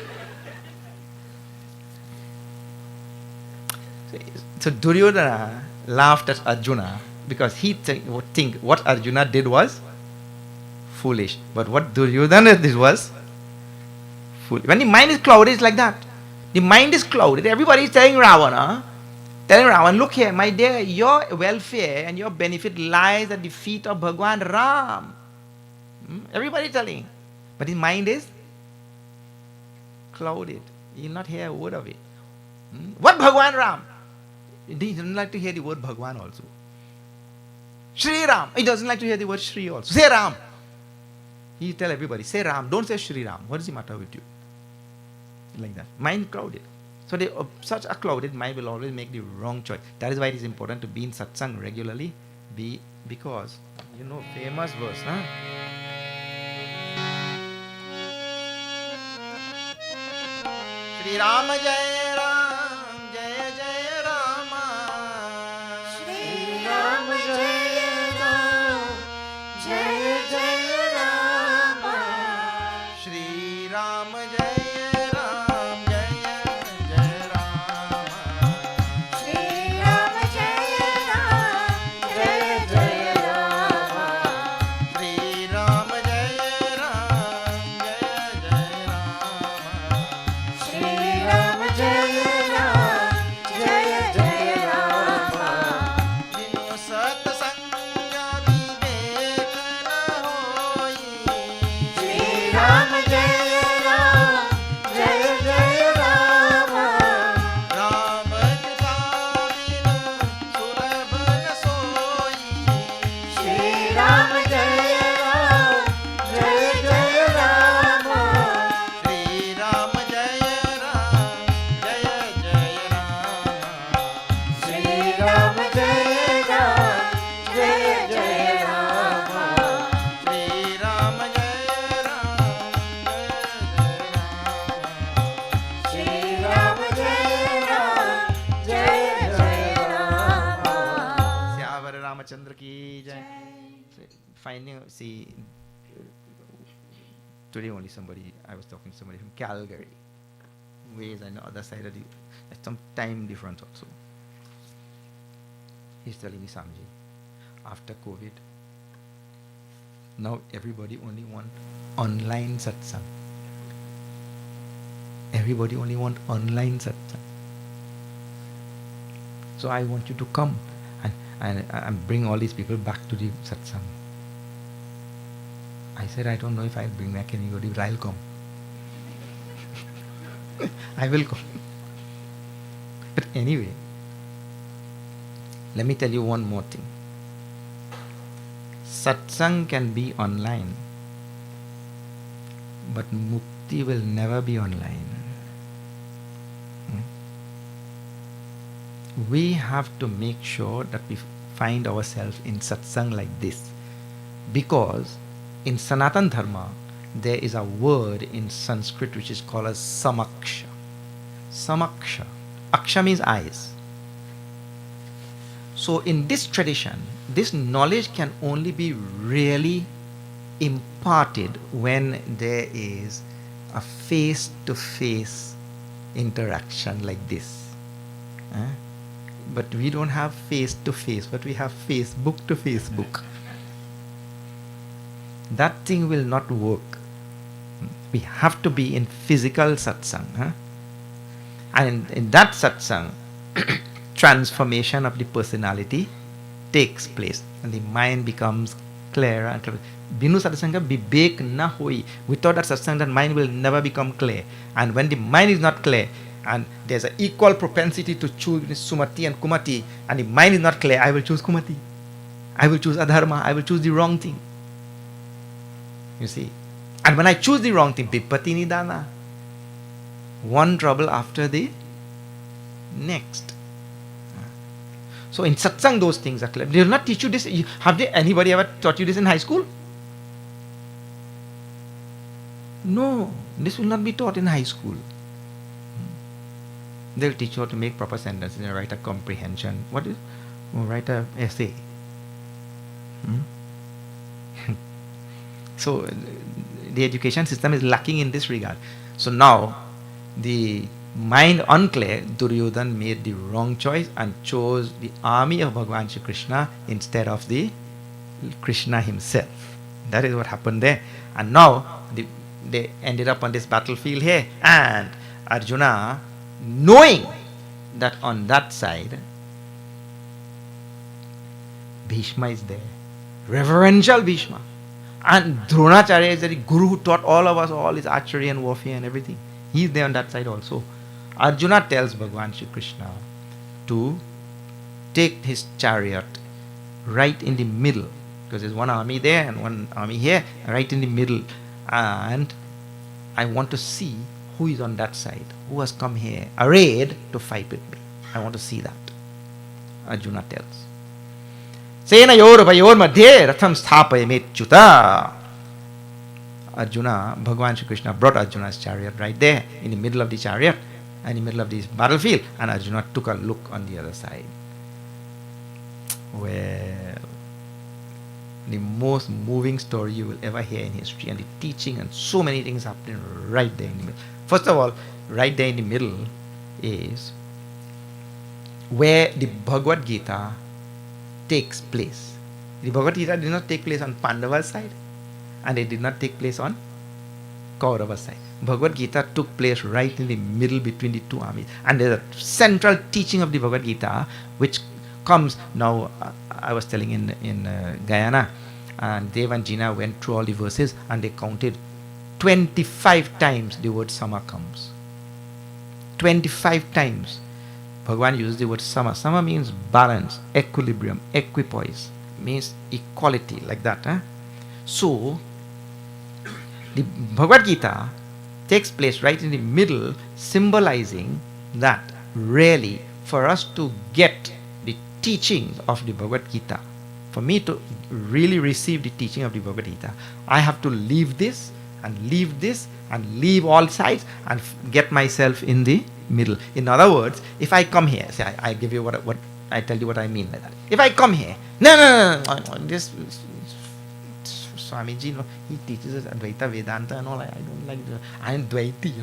D: So Duryodhana laughed at Arjuna because he think what Arjuna did was foolish. But what Duryodhana did was foolish. When the mind is clouded, it's like that. The mind is clouded. Everybody is telling Ravana, "Look here, my dear, your welfare and your benefit lies at the feet of Bhagwan Ram." Everybody telling. But his mind is clouded. He will not hear a word of it. What Bhagwan Ram? He doesn't like to hear the word Bhagwan also. Shri Ram. He doesn't like to hear the word Shri also. Say Ram. He tell everybody, say Ram, don't say Shri Ram. What is the matter with you? Like that. Mind clouded. So such a clouded mind will always make the wrong choice. That is why it is important to be in satsang regularly. Because, famous verse, huh? Shri Ram Jai Ram, Jai Jai Rama.
B: Shri Ram Jai Ram, Jai Jai Rama.
D: Shri Ram Jai Ram, Jai Jai Rama.
B: Shri Ram Jai Ram, Jai Jai Rama.
D: Shri Ram Jai Ram, Jai Jai Rama.
B: Shri Ram Jai Ram, Jai Jai Rama.
D: Jino sat sanga vivek na hoi.
B: Shri Ram Jai Ram, Jai Jai Rama.
D: Ram kripa binu sulabh na soi.
B: Shri Ram Jai Ram, Jai Jai Rama.
D: Shri Ram Jai Ram, Jai Jai Rama.
B: Shri Ram Jai Ram, Jai Jai Rama.
D: Shri Ram Jai Ram, Jai Jai Rama.
B: Shri Ram Jai Ram, Jai Jai Rama.
D: Syavar Ramachandra ki jai. Today only I was talking to somebody from Calgary, ways on the other side of some time difference also. He's telling me, Samji, after COVID, now everybody only want online satsang. Everybody only want online satsang. So I want you to come and bring all these people back to the satsang. I said, I don't know if I'll bring back anybody, but I'll come. I will come. But anyway, let me tell you one more thing. Satsang can be online, but mukti will never be online. We have to make sure that we find ourselves in satsang like this, because in Sanatan Dharma there is a word in Sanskrit which is called as samaksha. Samaksha. Aksha means eyes. So in this tradition, this knowledge can only be really imparted when there is a face-to-face interaction like this. But we don't have face-to-face, but we have Facebook to Facebook. That thing will not work. We have to be in physical satsang. And in that satsang, transformation of the personality takes place and the mind becomes clearer and clearer. Binu satsanga vivek na hoi. Without that satsang, that mind will never become clear. And when the mind is not clear, and there's an equal propensity to choose Sumati and Kumati, and the mind is not clear, I will choose Kumati. I will choose Adharma. I will choose the wrong thing. You see? And when I choose the wrong thing, Vipati Nidana. One trouble after the next. So in satsang, those things are clear. They will not teach you this. Have anybody ever taught you this in high school? No, this will not be taught in high school. They'll teach you how to make proper sentences and write a comprehension. What is? Write a essay. So the education system is lacking in this regard. So now the mind unclear, Duryodhan made the wrong choice and chose the army of Bhagwan Shri Krishna instead of the Krishna himself. That is what happened there. And now they ended up on this battlefield here, and Arjuna, knowing that on that side Bhishma is there, reverential Bhishma, and Dronacharya is the guru who taught all of us all his archery and warfare and everything. He is there on that side also. Arjuna tells Bhagwan Shri Krishna to take his chariot right in the middle, because there's one army there and one army here, right in the middle, and I want to see who is on that side, who has come here arrayed to fight with me. I want to see that. Arjuna tells. Sena yor vayor madhye ratham sthapaya mechuta. Arjuna, Bhagwan Shri Krishna brought Arjuna's chariot right there in the middle of the chariot, in the middle of this battlefield, and Arjuna took a look on the other side. Well, the most moving story you will ever hear in history, and the teaching and so many things happening right there in the middle. First of all, right there in the middle is where the Bhagavad Gita takes place. The Bhagavad Gita did not take place on Pandava's side, and it did not take place on Kaurava's side. Bhagavad Gita took place right in the middle between the two armies. And there's a central teaching of the Bhagavad Gita which comes now. I was telling in Guyana, and Dev and Jina went through all the verses and they counted 25 times the word sama comes. 25 times Bhagwan uses the word sama. Sama means balance, equilibrium, equipoise, means equality, like that. So the Bhagavad Gita takes place right in the middle, symbolizing that really for us to get the teaching of the Bhagavad Gita, for me to really receive the teaching of the Bhagavad Gita, I have to leave this and leave this and leave all sides and get myself in the middle. In other words, if I come here, say I give you what I tell you what I mean by that. If I come here, no, this Swamiji, he teaches us Advaita Vedanta and all. I don't like it. I am Dvaiti,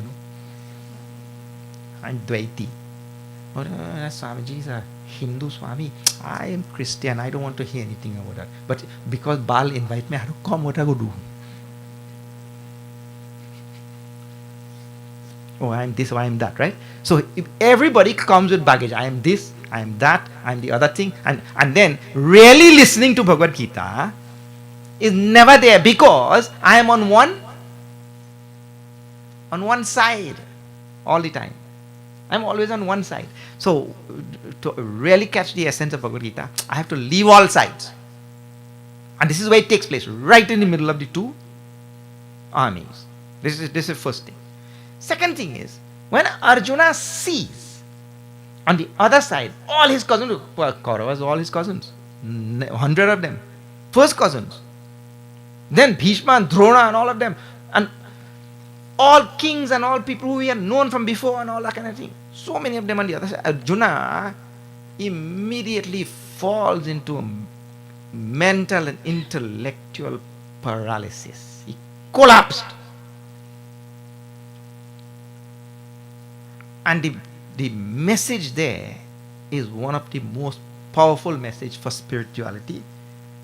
D: I'm Dvaiti. Or Swamiji is a Hindu Swami. I am Christian. I don't want to hear anything about that. But because Bal invite me, I have to come. What I go do? Oh, I am this or I am that, right? So if everybody comes with baggage, I am this, I am that, I am the other thing, and then really listening to Bhagavad Gita, is never there because I am on one side all the time. I'm always on one side. So to really catch the essence of Bhagavad Gita, I have to leave all sides. And this is where it takes place, right in the middle of the two armies. This is the first thing. Second thing is, when Arjuna sees on the other side all his cousins, Kauravas, all his cousins, 100 of them, first cousins, then Bhishma and Drona and all of them, and all kings and all people who we had known from before and all that kind of thing. So many of them on the other side. Arjuna immediately falls into a mental and intellectual paralysis. He collapsed. And the message there is one of the most powerful message for spirituality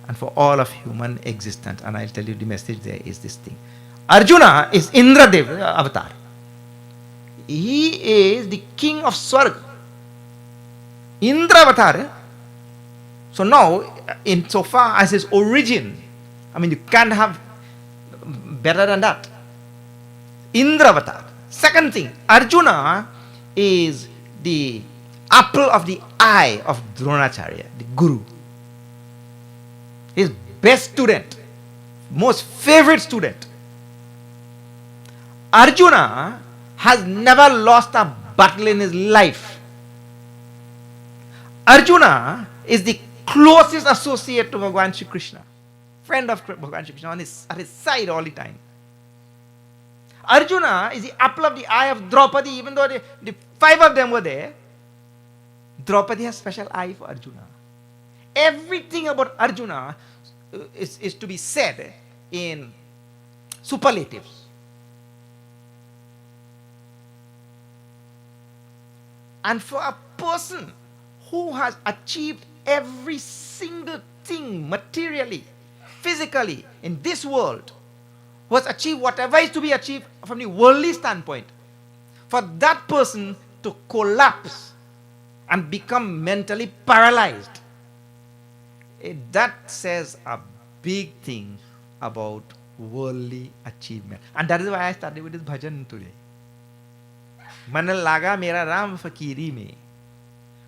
D: and for all of human existence. And I'll tell you the message there is this thing. Arjuna is Indra Deva avatar. He is the king of Swarga. Indra avatar. So now, in so far as his origin, I mean, you can't have better than that. Indra avatar. Second thing, Arjuna is the apple of the eye of Dronacharya, the guru. His best student, most favorite student. Arjuna has never lost a battle in his life. Arjuna is the closest associate to Bhagwan Shri Krishna, friend of Bhagwan Shri Krishna, at his side all the time. Arjuna is the apple of the eye of Draupadi. Even though the five of them were there, Draupadi has special eye for Arjuna. Everything about Arjuna is to be said in superlatives. And for a person who has achieved every single thing materially, physically, in this world, who has achieved whatever is to be achieved from the worldly standpoint, for that person to collapse and become mentally paralyzed, that says a big thing about worldly achievement. And that is why I started with this bhajan today. Man laga mera ram fakiri mein.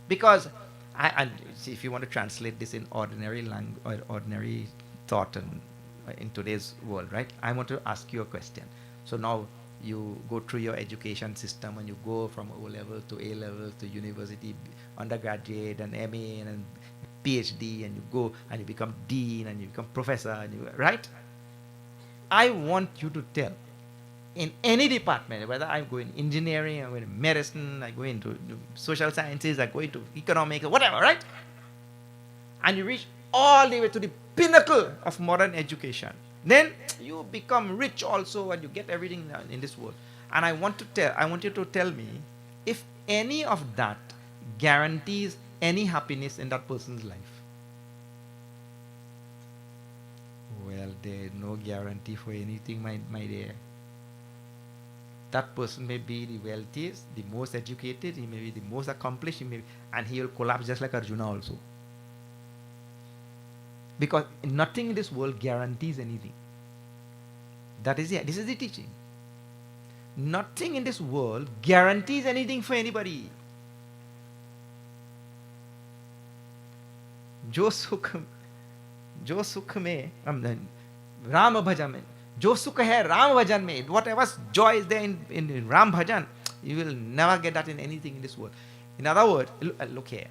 D: Because and see, if you want to translate this in ordinary language or ordinary thought and in today's world, right? I want to ask you a question. So now you go through your education system and you go from O level to A level to university, undergraduate and MA and PhD, and you go and you become dean and you become professor, and you, right? I want you to tell, in any department, whether I'm going engineering, I'm going to medicine, I go into social sciences, I go into economics, whatever, right? And you reach all the way to the pinnacle of modern education. Then you become rich also, and you get everything in this world. And I want you to tell me if any of that guarantees any happiness in that person's life. Well, there is no guarantee for anything, my dear. That person may be the wealthiest, the most educated, he may be the most accomplished, and he will collapse just like Arjuna also. Because nothing in this world guarantees anything. That is it. This is the teaching. Nothing in this world guarantees anything for anybody. जो सुख में राम भजन में जो सुख है राम भजन में, whatever joy is there in Ram bhajan, you will never get that in anything in this world. In other words, look here,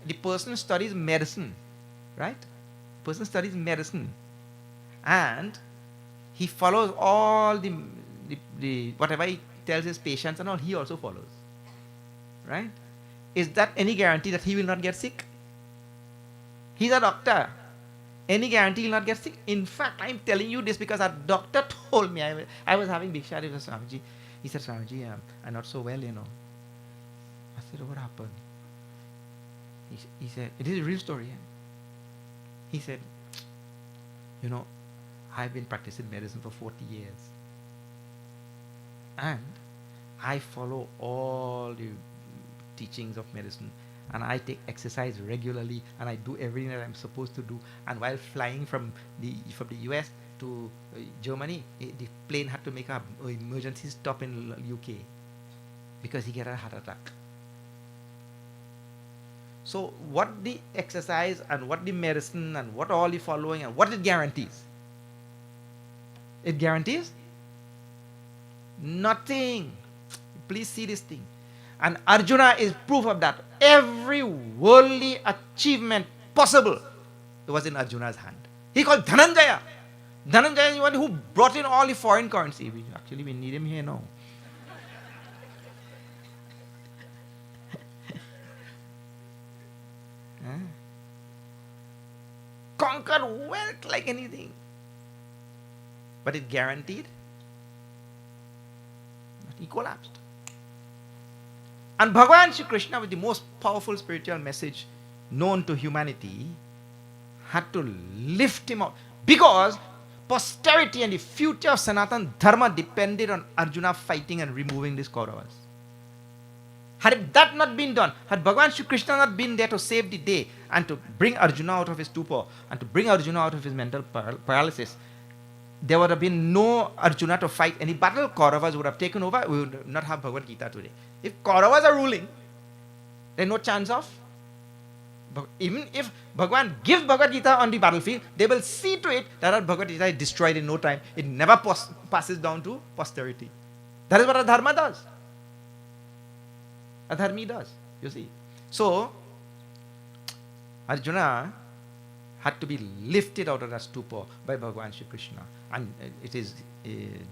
D: the person studies medicine, right? Person studies medicine and he follows all the whatever he tells his patients and all, he also follows, right? Is that any guarantee that he will not get sick? He's a doctor. Any guarantee he'll not get sick? In fact, I'm telling you this because a doctor told me, I was having Bhiksha with Swamiji. He said, Swamiji, I'm not so well, you know. I said, what happened? He said, it is a real story. He said, you know, I've been practicing medicine for 40 years. And I follow all the teachings of medicine. and I take exercise regularly, and I do everything that I'm supposed to do. And while flying from the US to Germany, the plane had to make a emergency stop in UK because he got a heart attack. So what the exercise and what the medicine and what all the following and what it guarantees? It guarantees nothing. Please see this thing. And Arjuna is proof of that. Every worldly achievement possible was in Arjuna's hand. He called Dhananjaya. Dhananjaya is the one who brought in all the foreign currency. Actually, we need him here now. Conquered wealth like anything. But it guaranteed that he collapsed. And Bhagwan Shri Krishna, with the most powerful spiritual message known to humanity, had to lift him up. Because posterity and the future of Sanatan Dharma depended on Arjuna fighting and removing these Kauravas. Had that not been done, had Bhagwan Shri Krishna not been there to save the day and to bring Arjuna out of his stupor and to bring Arjuna out of his mental paralysis, there would have been no Arjuna to fight any battle. Kauravas would have taken over. We would not have Bhagavad Gita today. If Kauravas are ruling, there's no chance of. Even if Bhagwan gives Bhagavad Gita on the battlefield, they will see to it that our Bhagavad Gita is destroyed in no time. It never passes down to posterity. That is what Adharma does. Adharmi does, you see. So, Arjuna had to be lifted out of that stupor by Bhagwan Shri Krishna. And it is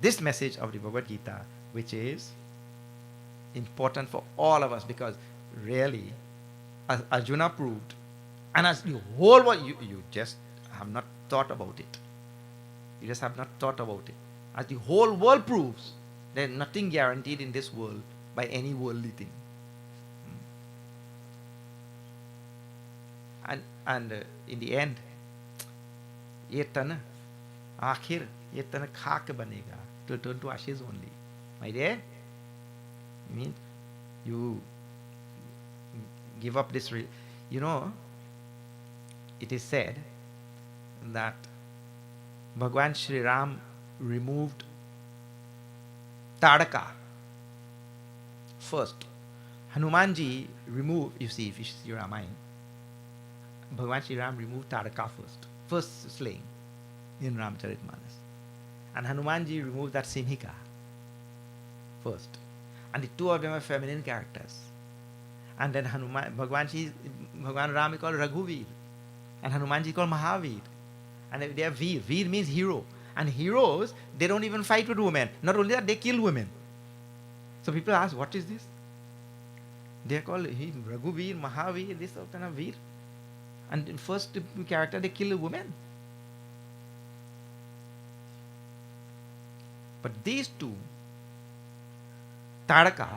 D: this message of the Bhagavad Gita which is important for all of us, because really, as Arjuna proved, and as the whole world, you just have not thought about it. You just have not thought about it. As the whole world proves, there is nothing guaranteed in this world by any worldly thing. And in the end, ये तन आखिर ये तन खाक बनेगा, to turn to ashes only. My dear, means you give up this. You know, it is said that Bhagwan Shri Ram removed Tadaka first. Hanumanji removed, you see, if you see Ramayana, Bhagwan Shri Ram removed Tadaka first slaying in Ramcharitmanas. And Hanumanji removed that Simhika first. And the two of them are feminine characters. And then Bhagwan Ram is called Raghuveer. And Hanumanji is called Mahavir. And they are Veer. Veer means hero. And heroes, they don't even fight with women. Not only that, they kill women. So people ask, what is this? They are called Raghuveer, Mahavir, this kind of Veer. And in first character, they kill a woman. But these two, Tadaka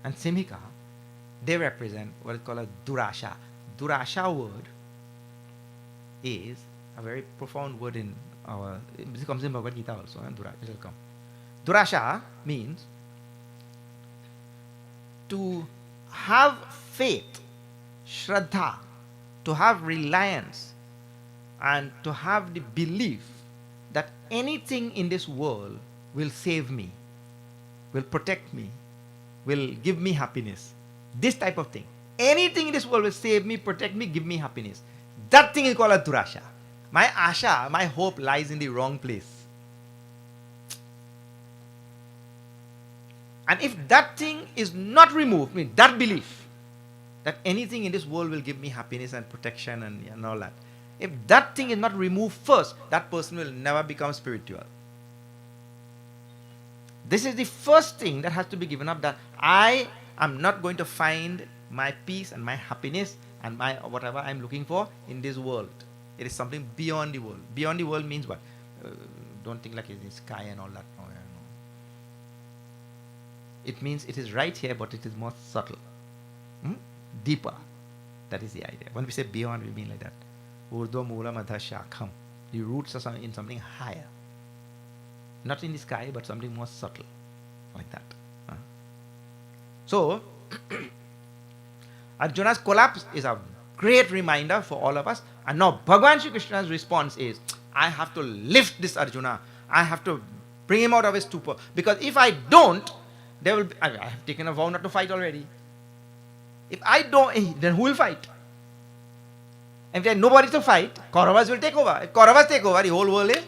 D: and Simhika, they represent what is called a Durasha. Durasha word is a very profound word in our, this comes in Bhagavad Gita also, and Durasha will come. Durasha means to have faith, Shraddha, to have reliance, and to have the belief that anything in this world will save me, will protect me, will give me happiness. This type of thing. Anything in this world will save me, protect me, give me happiness. That thing is called a Durasha. My Asha, my hope lies in the wrong place. And if that thing is not removed, that belief, that anything in this world will give me happiness and protection and all that. If that thing is not removed first, that person will never become spiritual. This is the first thing that has to be given up, that I am not going to find my peace and my happiness and my whatever I'm looking for in this world. It is something beyond the world. Beyond the world means what? Don't think like it's in the sky and all that. No, no. It means it is right here, but it is more subtle. Deeper. That is the idea. When we say beyond, we mean like that. Urdhva mula madha shakham. The roots are in something higher. Not in the sky, but something more subtle. Like that. So, Arjuna's collapse is a great reminder for all of us. And now Bhagwan Shri Krishna's response is, I have to lift this Arjuna. I have to bring him out of his stupor. Because if I don't, there will be, I have taken a vow not to fight already. If I don't, then who will fight? If there is nobody to fight, Kauravas will take over. If Kauravas take over, the whole world is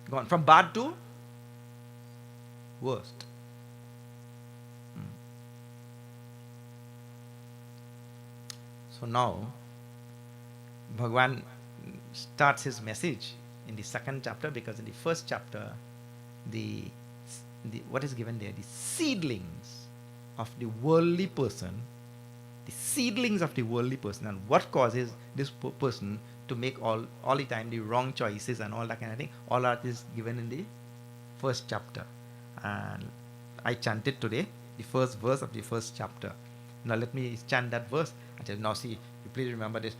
D: gone. From bad to worst. So now, Bhagwan starts his message in the second chapter, because in the first chapter, the what is given there? The seedlings of the worldly person, the seedlings of the worldly person, and what causes this person to make all the time the wrong choices and all that kind of thing. All that is given in the first chapter. And I chanted today the first verse of the first chapter. Now let me chant that verse. I said, now see, you please remember this.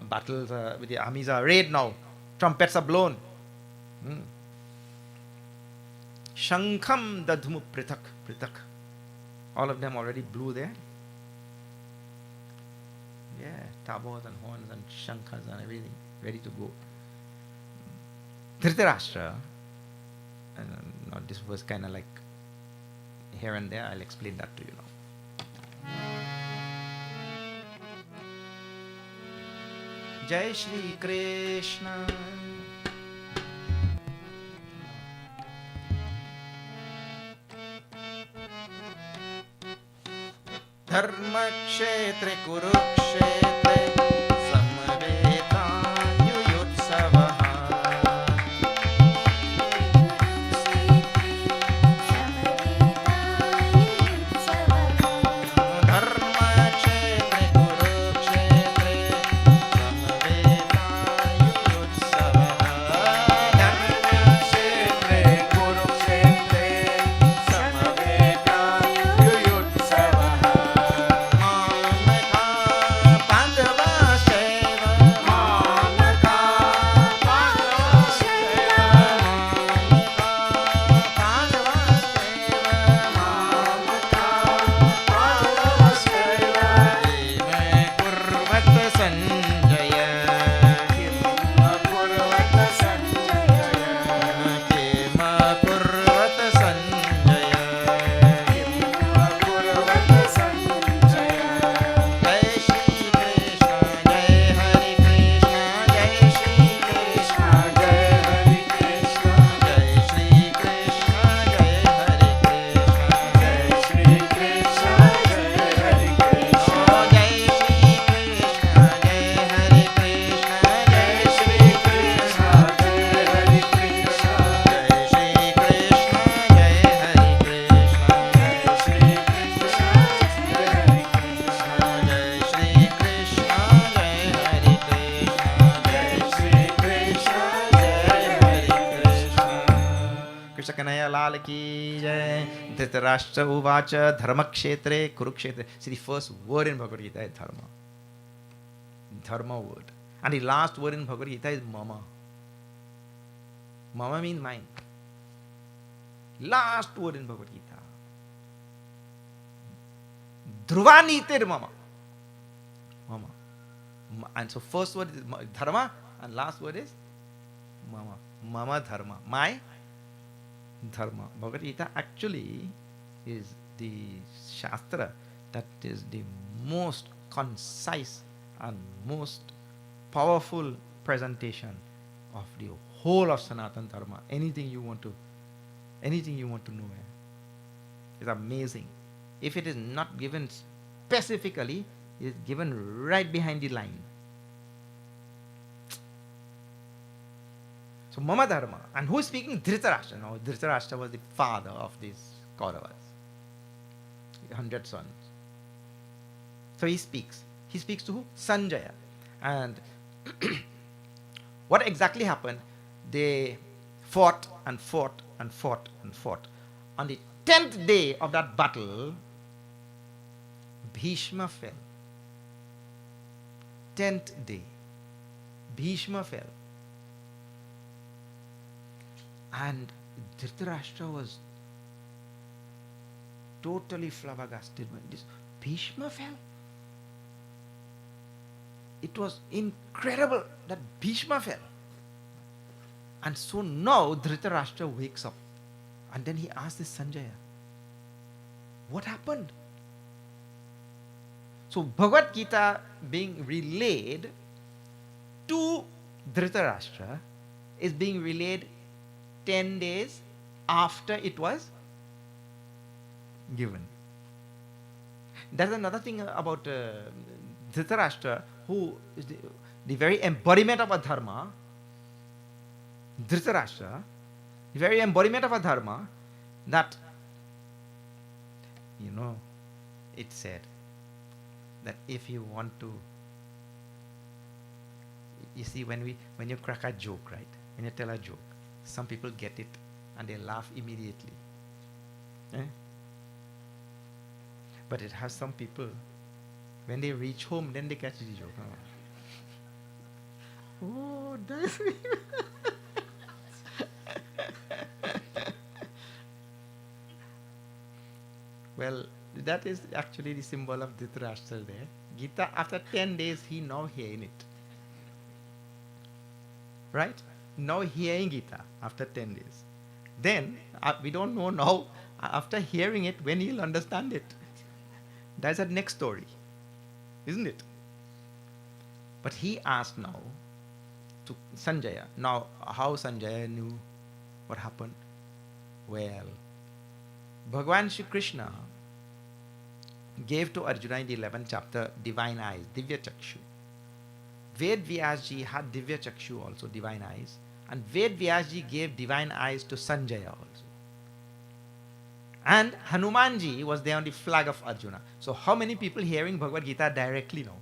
D: Battles with the armies are arrayed now. Trumpets are blown. Shankham dadhumu prithak prithak. All of them already blew there. Yeah, tabors and horns and shankhas and everything ready to go. Dhritarashtra, now this was kind of like here and there. I'll explain that to you now. Jai Shri Krishna. Dharma kshetre kurukshetre samvetayuyotsavaha. Dhritarashtra uvacha dharma kshetre kurukshetre. See, the first word in Bhagavad Gita is dharma. Dharma word. And the last word in Bhagavad Gita is mama. Mama means mine. Last word in Bhagavad Gita. Dhruvaniter mama. Mama. And so first word is dharma and last word is mama. Mama dharma. My Dharma. Bhagavad Gita actually is the Shastra that is the most concise and most powerful presentation of the whole of Sanatana Dharma. Anything you want to know. It's amazing. If it is not given specifically, it is given right behind the line. So Mama Dharma. And who is speaking? Dhritarashtra. Now Dhritarashtra was the father of these Kauravas. 100 sons. So he speaks. He speaks to who? Sanjaya. And what exactly happened? They fought and fought and fought and fought. On the 10th day of that battle, Bhishma fell. 10th day. Bhishma fell. And Dhritarashtra was totally flabbergasted when this. Bhishma fell. It was incredible that Bhishma fell. And so now Dhritarashtra wakes up. And then he asks this Sanjaya, what happened? So Bhagavad Gita being relayed to Dhritarashtra is being relayed 10 days after it was given. There's another thing about Dhritarashtra, who is the very embodiment of Adharma. Dhritarashtra, the very embodiment of Adharma, that, it said that if you want to, you see, when you crack a joke, right? When you tell a joke, some people get it and they laugh immediately. Eh? But it has some people, when they reach home, then they catch the joke. Oh, that's well, that is actually the symbol of Dhritarashtra there. Gita, after 10 days, he now hearing it. Right? Now hearing Gita after 10 days. Then, we don't know now, after hearing it, when he'll understand it. That's the next story. Isn't it? But he asked now to Sanjaya. Now, how Sanjaya knew what happened? Well, Bhagwan Shri Krishna gave to Arjuna in the 11th chapter divine eyes, Divya Chakshu. Ved Vyasji had Divya Chakshu also, divine eyes. And Ved Vyasji gave divine eyes to Sanjaya also. And Hanumanji was there on the flag of Arjuna. So how many people hearing Bhagavad Gita directly now?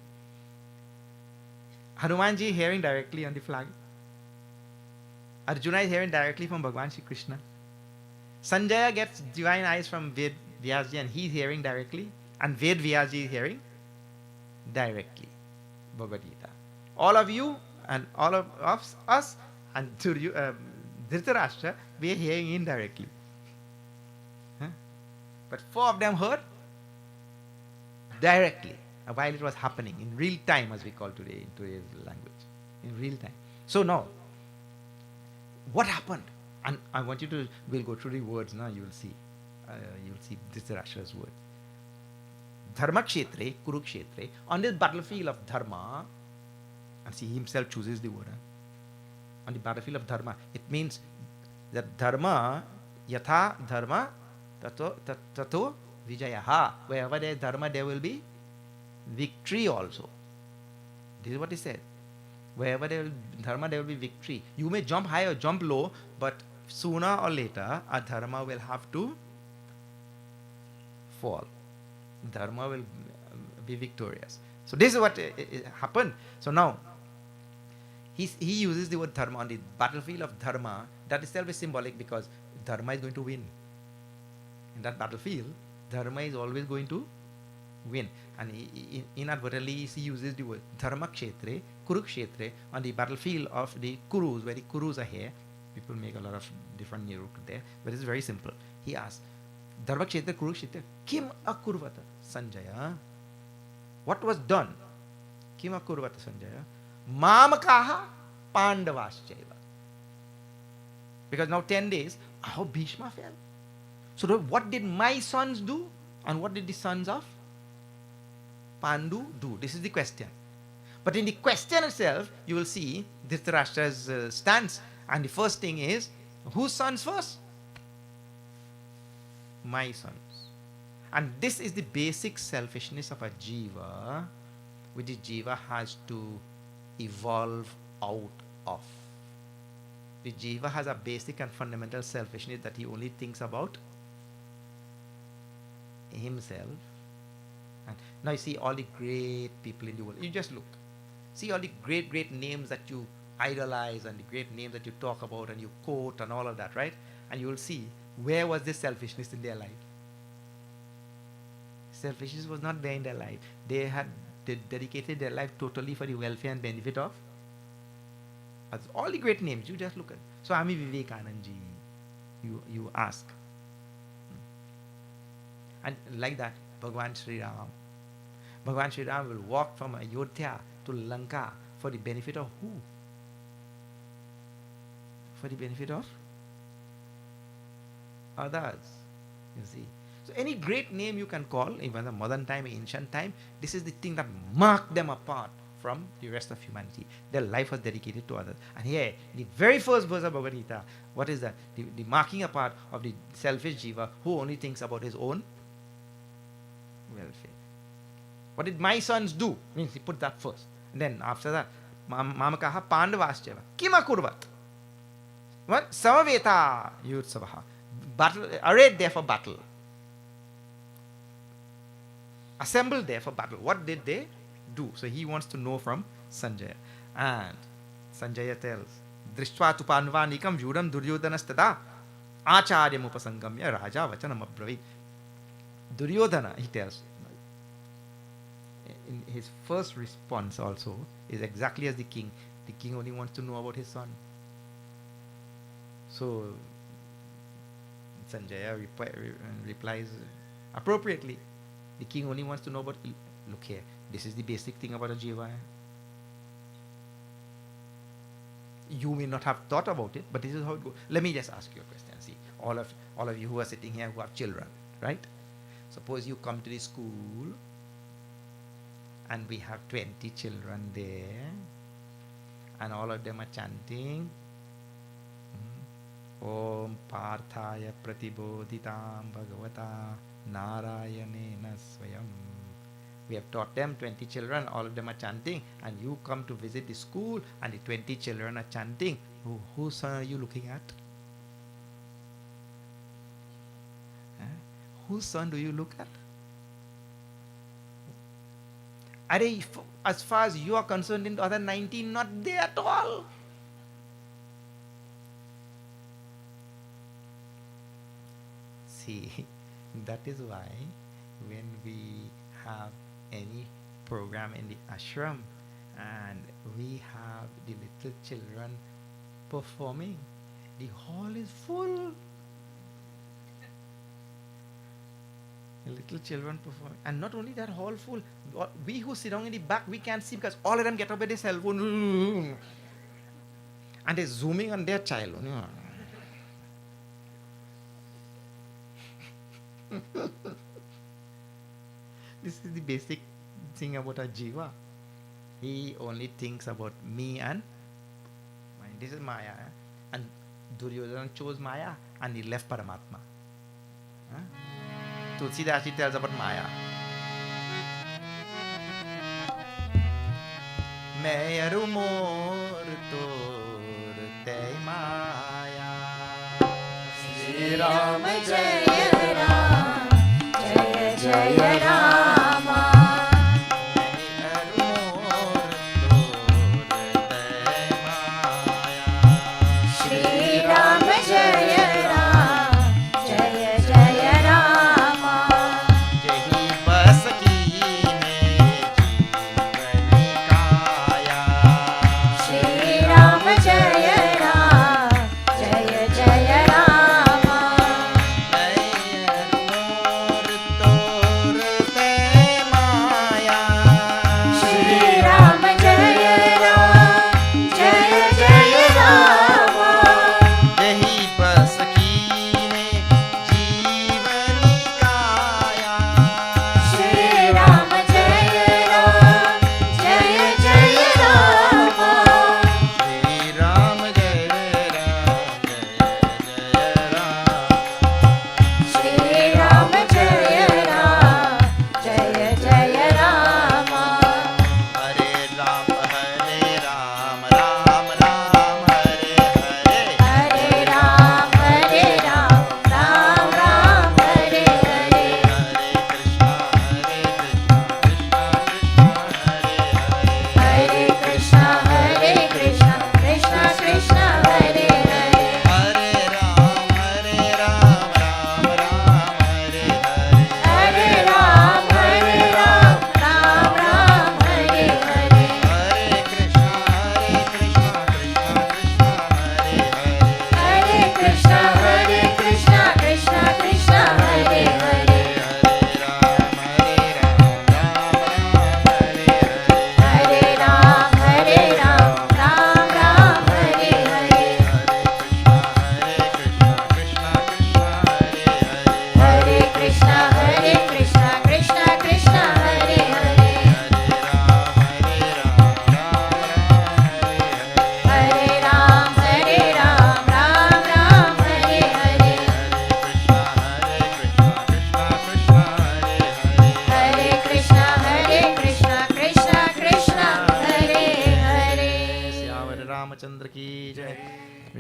D: Hanumanji hearing directly on the flag. Arjuna is hearing directly from Bhagwan Shri Krishna. Sanjaya gets divine eyes from Ved Vyasji and he's hearing directly. And Ved Vyasji is hearing directly Bhagavad Gita. All of you and all of us and Dhritarashtra, we are hearing indirectly. But 4 of them heard directly while it was happening in real time, as we call today in today's language. In real time. So now, what happened? And I want you to, we'll go through the words now, you will see. You'll see Dhritarashtra's words. Dharma Kshetre, Kurukshetre, on this battlefield of Dharma, and see, he himself chooses the word. On the battlefield of Dharma, it means that Dharma, Yatha Dharma, Tato Vijayaha. Wherever there is Dharma, there will be victory also. This is what he said. Wherever there will be Dharma, there will be victory. You may jump high or jump low, but sooner or later, Adharma will have to fall. Dharma will be victorious. So this is what happened. So now, he uses the word Dharma on the battlefield of Dharma. That itself is symbolic because Dharma is going to win. In that battlefield, Dharma is always going to win. And inadvertently, he uses the word Dharma Kshetre, Kurukshetre, on the battlefield of the Kurus, where the Kurus are here. People make a lot of different Neerupa there, but it's very simple. He asks, Dharma Kshetra, Kurukshetra, Kim Akurvata Sanjaya? What was done? Kim Akurvata Sanjaya? Mamakaha Pandavaschaiva. Because now 10 days, how Bhishma fell. So what did my sons do? And what did the sons of Pandu do? This is the question. But in the question itself, you will see Dhritarashtra's stance. And the first thing is, whose sons first? My sons. And this is the basic selfishness of a jiva, which the jiva has to evolve out of. The jiva has a basic and fundamental selfishness that he only thinks about himself. And now you see all the great people in the world. You just look. See all the great names that you idolize and the great names that you talk about and you quote and all of that, right? And you will see, where was this selfishness in their life? Selfishness was not there in their life. They had dedicated their life totally for the welfare and benefit of all the great names. You just look at Swami Vivekananda, you ask. And like that, Bhagwan Sri Ram, Bhagwan Shri Ram will walk from Ayodhya to Lanka for the benefit of who? For the benefit of others. You see. So any great name you can call, even the modern time, ancient time, this is the thing that marked them apart from the rest of humanity. Their life was dedicated to others. And here, the very first verse of Bhagavad Gita, what is that? The marking apart of the selfish jiva who only thinks about his own welfare. What did my sons do? Means he put that first. And then after that, Mamakaha Pandavascheva. Kima kurvat? What? Samaveta Yutsavaha. Battle, arrayed there for battle. Assembled there for battle. What did they do? So he wants to know from Sanjaya. And Sanjaya tells, Drishtva tu panvanikam vyudam duryodhanastada acharyam upasangamya raja vachanam abravit. Duryodhana, he tells, in his first response also, is exactly as the king. The king only wants to know about his son. So Sanjaya replies appropriately. The king only wants to know about, look here, this is the basic thing about a jiva. You may not have thought about it, but this is how it goes. Let me just ask you a question. See, all of you who are sitting here who have children, right? Suppose you come to the school and we have 20 children there and all of them are chanting Om Parthaya Pratibodhitam Bhagavata Narayanena Swayam. We have taught them 20 children, all of them are chanting, and you come to visit the school and the 20 children are chanting. Whose son are you looking at? Whose son do you look at? As far as you are concerned, in the other 19, not there at all. See, that is why when we have any program in the ashram and we have the little children performing, the hall is full. The little children performing. And not only that, hall full, we who sit down in the back, we can't see because all of them get up with their cell phone and they're zooming on their child. This is the basic thing about a jiva. He only thinks about me and mine. This is Maya. And Duryodhana chose Maya and he left Paramatma. Tulsidas tells about Maya. Meyaru mor tor te Maya.
A: Shri Ram
B: Jaya Ram, Jaya Jaya Rama. Shri Ram Jaya Ram, Jaya Jaya Rama.
D: Jahi bas kine jeevani kaya.
B: Shri Ram Jaya Ram, Jaya Jaya Rama.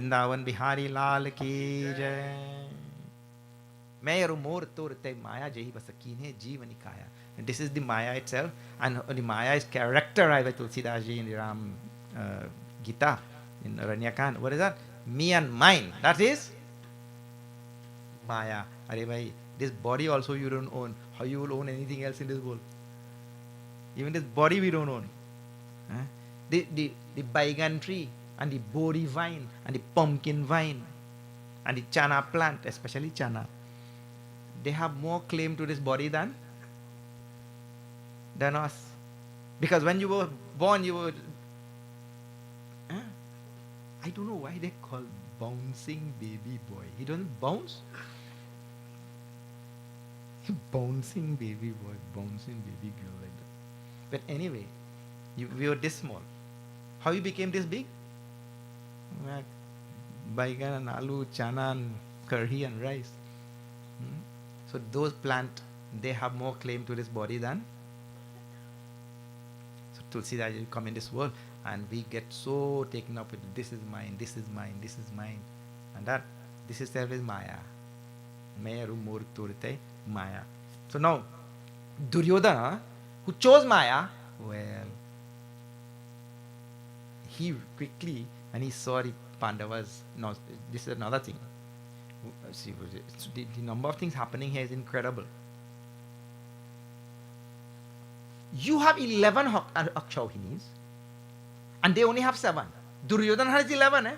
D: Vrindavan Bihari Lal ki jai. Meru mor torte Maya jahi basakin hai jeevan kaya. And this is the Maya itself, and the Maya is characterized by Tulsidas ji in the Ram Gita in Aranyakand. What is that? Me and mine. That is Maya. Arey bhai, this body also you don't own. How you will own anything else in this world? Even this body we don't own. The baigan tree and the bori vine and the pumpkin vine and the chana plant, especially chana, they have more claim to this body than us. Because when you were born, you were... I don't know why they call bouncing baby boy. He doesn't bounce. Bouncing baby boy, bouncing baby girl like that. But anyway, we were this small. How you became this big? Baigan and aloo, chana and curry and rice. So those plants, they have more claim to this body than... So Tulsidas will come in this world and we get so taken up with this is mine, this is mine, this is mine. And that, this itself is Maya. Meru mor turte Maya. So now, Duryodhana, who chose Maya, well, he quickly, when he saw the Pandavas, now this is another thing. See, the number of things happening here is incredible. You have 11 Akshauhinis, and they only have 7. Duryodhana has 11, eh?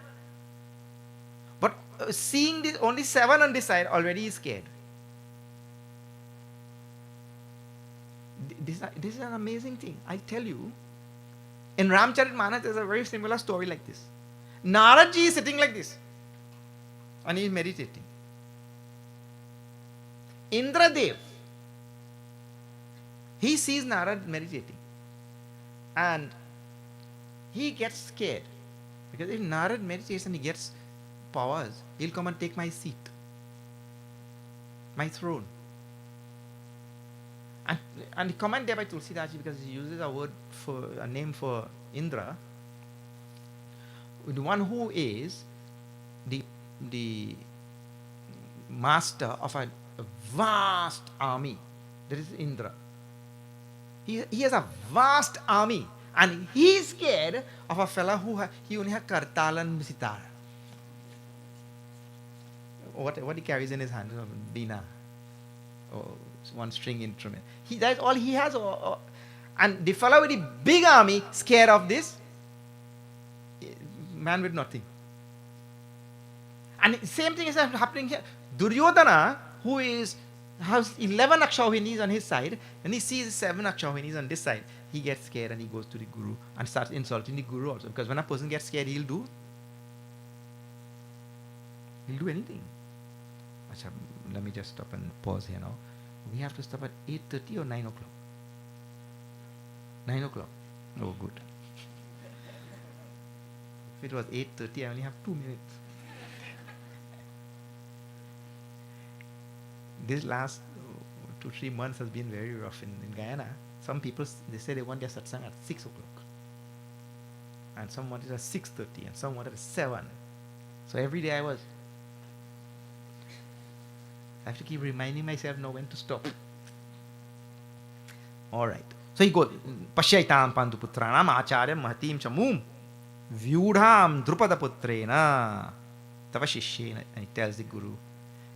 D: But seeing this only 7 on this side, already is scared. This is an amazing thing. I tell you, in Ramcharitmanas, there's a very similar story like this. Narad ji is sitting like this, and he is meditating. Indradev, he sees Narad meditating, and he gets scared, because if Narad meditates and he gets powers, he'll come and take my seat, my throne. And the comment there by Tulsidas, because he uses a name for Indra, the one who is the master of a vast army. That is Indra. He has a vast army, and he is scared of a fella who he only has kartal and sitar. What he carries in his hand, Dina, or one string instrument. That's all he has. And the fellow with the big army scared of this man with nothing. And same thing is happening here. Duryodhana, who has 11 Akshauhinis on his side, and he sees 7 Akshauhinis on this side, he gets scared and he goes to the Guru and starts insulting the Guru also. Because when a person gets scared, he'll do anything. Achha, let me just stop and pause here now. We have to stop at 8:30 or 9 o'clock? 9 o'clock. Oh, good. If it was 8:30, I only have 2 minutes. This last 2-3 months has been very rough in Guyana. Some people, they say they want their satsang at 6 o'clock. And some want it at 6:30, and some want it at 7. So every day I have to keep reminding myself now when to stop. Alright. So he goes, Pashyaitam Panduputranam Acharyam Mahatim Chamum Vyudham Drupada Putrena Tava Shishyena. And he tells the Guru,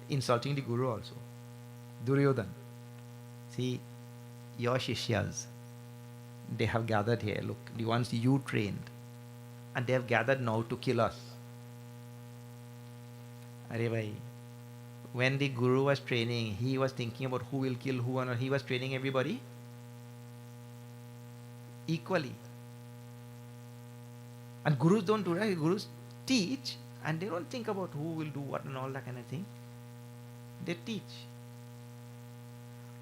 D: insulting the Guru also. Duryodhan, see, your Shishyas, they have gathered here. Look, the ones you trained, and they have gathered now to kill us. Arey bhai, when the Guru was training, he was thinking about who will kill who, and he was training everybody equally. And Gurus don't do that. Gurus teach, and they don't think about who will do what and all that kind of thing. They teach.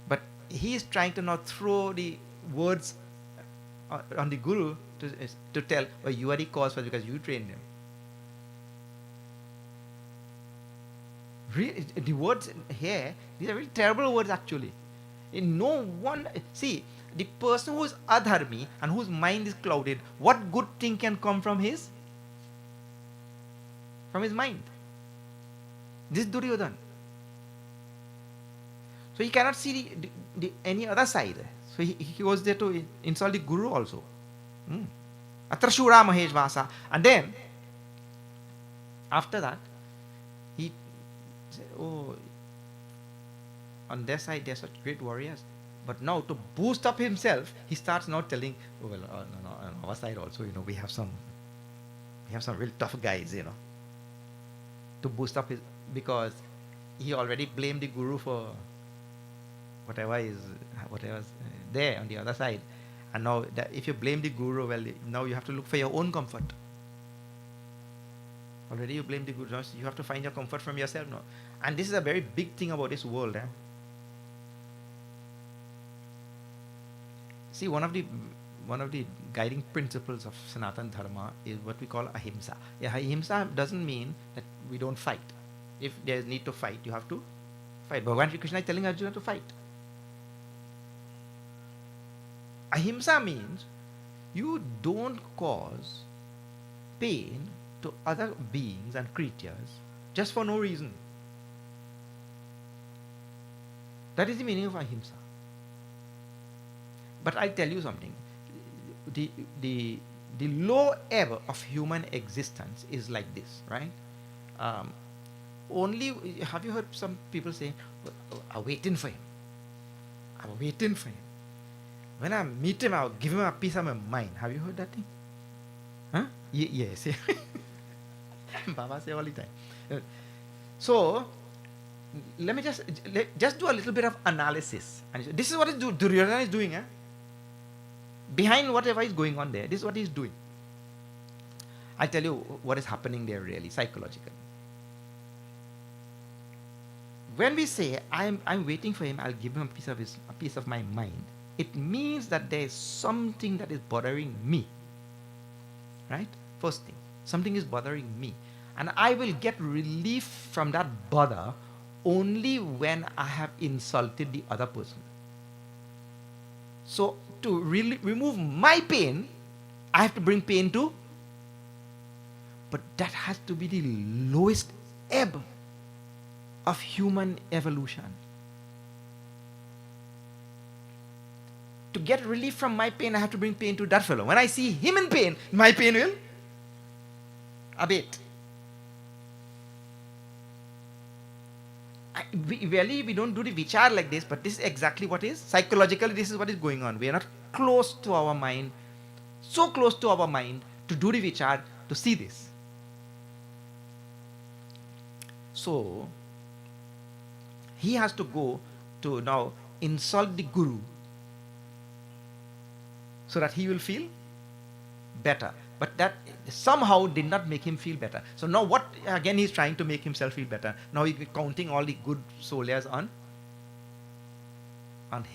D: But he is trying to now throw the words on the Guru to tell, oh, you are the cause for it because you trained them. Really, the words here, these are very terrible words actually. In no one, see, the person who is adharmi and whose mind is clouded, what good thing can come from his? from his mind. This is Duryodhana. So he cannot see any other side. So he was there to insult the Guru also. Atra Shura Mahesh Vasa. And then, after that, he said, oh, on their side, they're such great warriors. But now, to boost up himself, he starts now telling, oh, well, no, on our side also, we have some real tough guys, to boost up his, because he already blamed the Guru for whatever's there on the other side. And now, if you blame the Guru, well, now you have to look for your own comfort. Already you blame the Guru, now you have to find your comfort from yourself now. And this is a very big thing about this world. See, one of the guiding principles of Sanatana Dharma is what we call ahimsa. Yeah, ahimsa doesn't mean that we don't fight. If there is need to fight, you have to fight. Bhagwan Shri Krishna is telling Arjuna to fight. Ahimsa means you don't cause pain to other beings and creatures just for no reason. That is the meaning of ahimsa. But I'll tell you something. The low ebb of human existence is like this, right? Have you heard some people say, I'm waiting for him. I'm waiting for him. When I meet him, I'll give him a piece of my mind. Have you heard that thing? Huh? Yes. Baba say all the time. So, let me just do a little bit of analysis. And this is what Duryodhana is doing. Behind whatever is going on there, this is what he's doing. I'll tell you what is happening there really, psychologically. When we say, I'm waiting for him, I'll give him a piece of my mind, it means that there is something that is bothering me. Right? First thing, something is bothering me. And I will get relief from that bother only when I have insulted the other person. So, to remove my pain, I have to bring pain too. But that has to be the lowest ebb of human evolution. To get relief from my pain, I have to bring pain to that fellow. When I see him in pain, my pain will abate. We don't do the vichar like this, but this is exactly what is. Psychologically, this is what is going on. We are not close to our mind, so close to our mind to do the vichar, to see this. So, he has to go to now insult the Guru so that he will feel better. But that somehow did not make him feel better. So now what, again, he's trying to make himself feel better. Now he's counting all the good soldiers on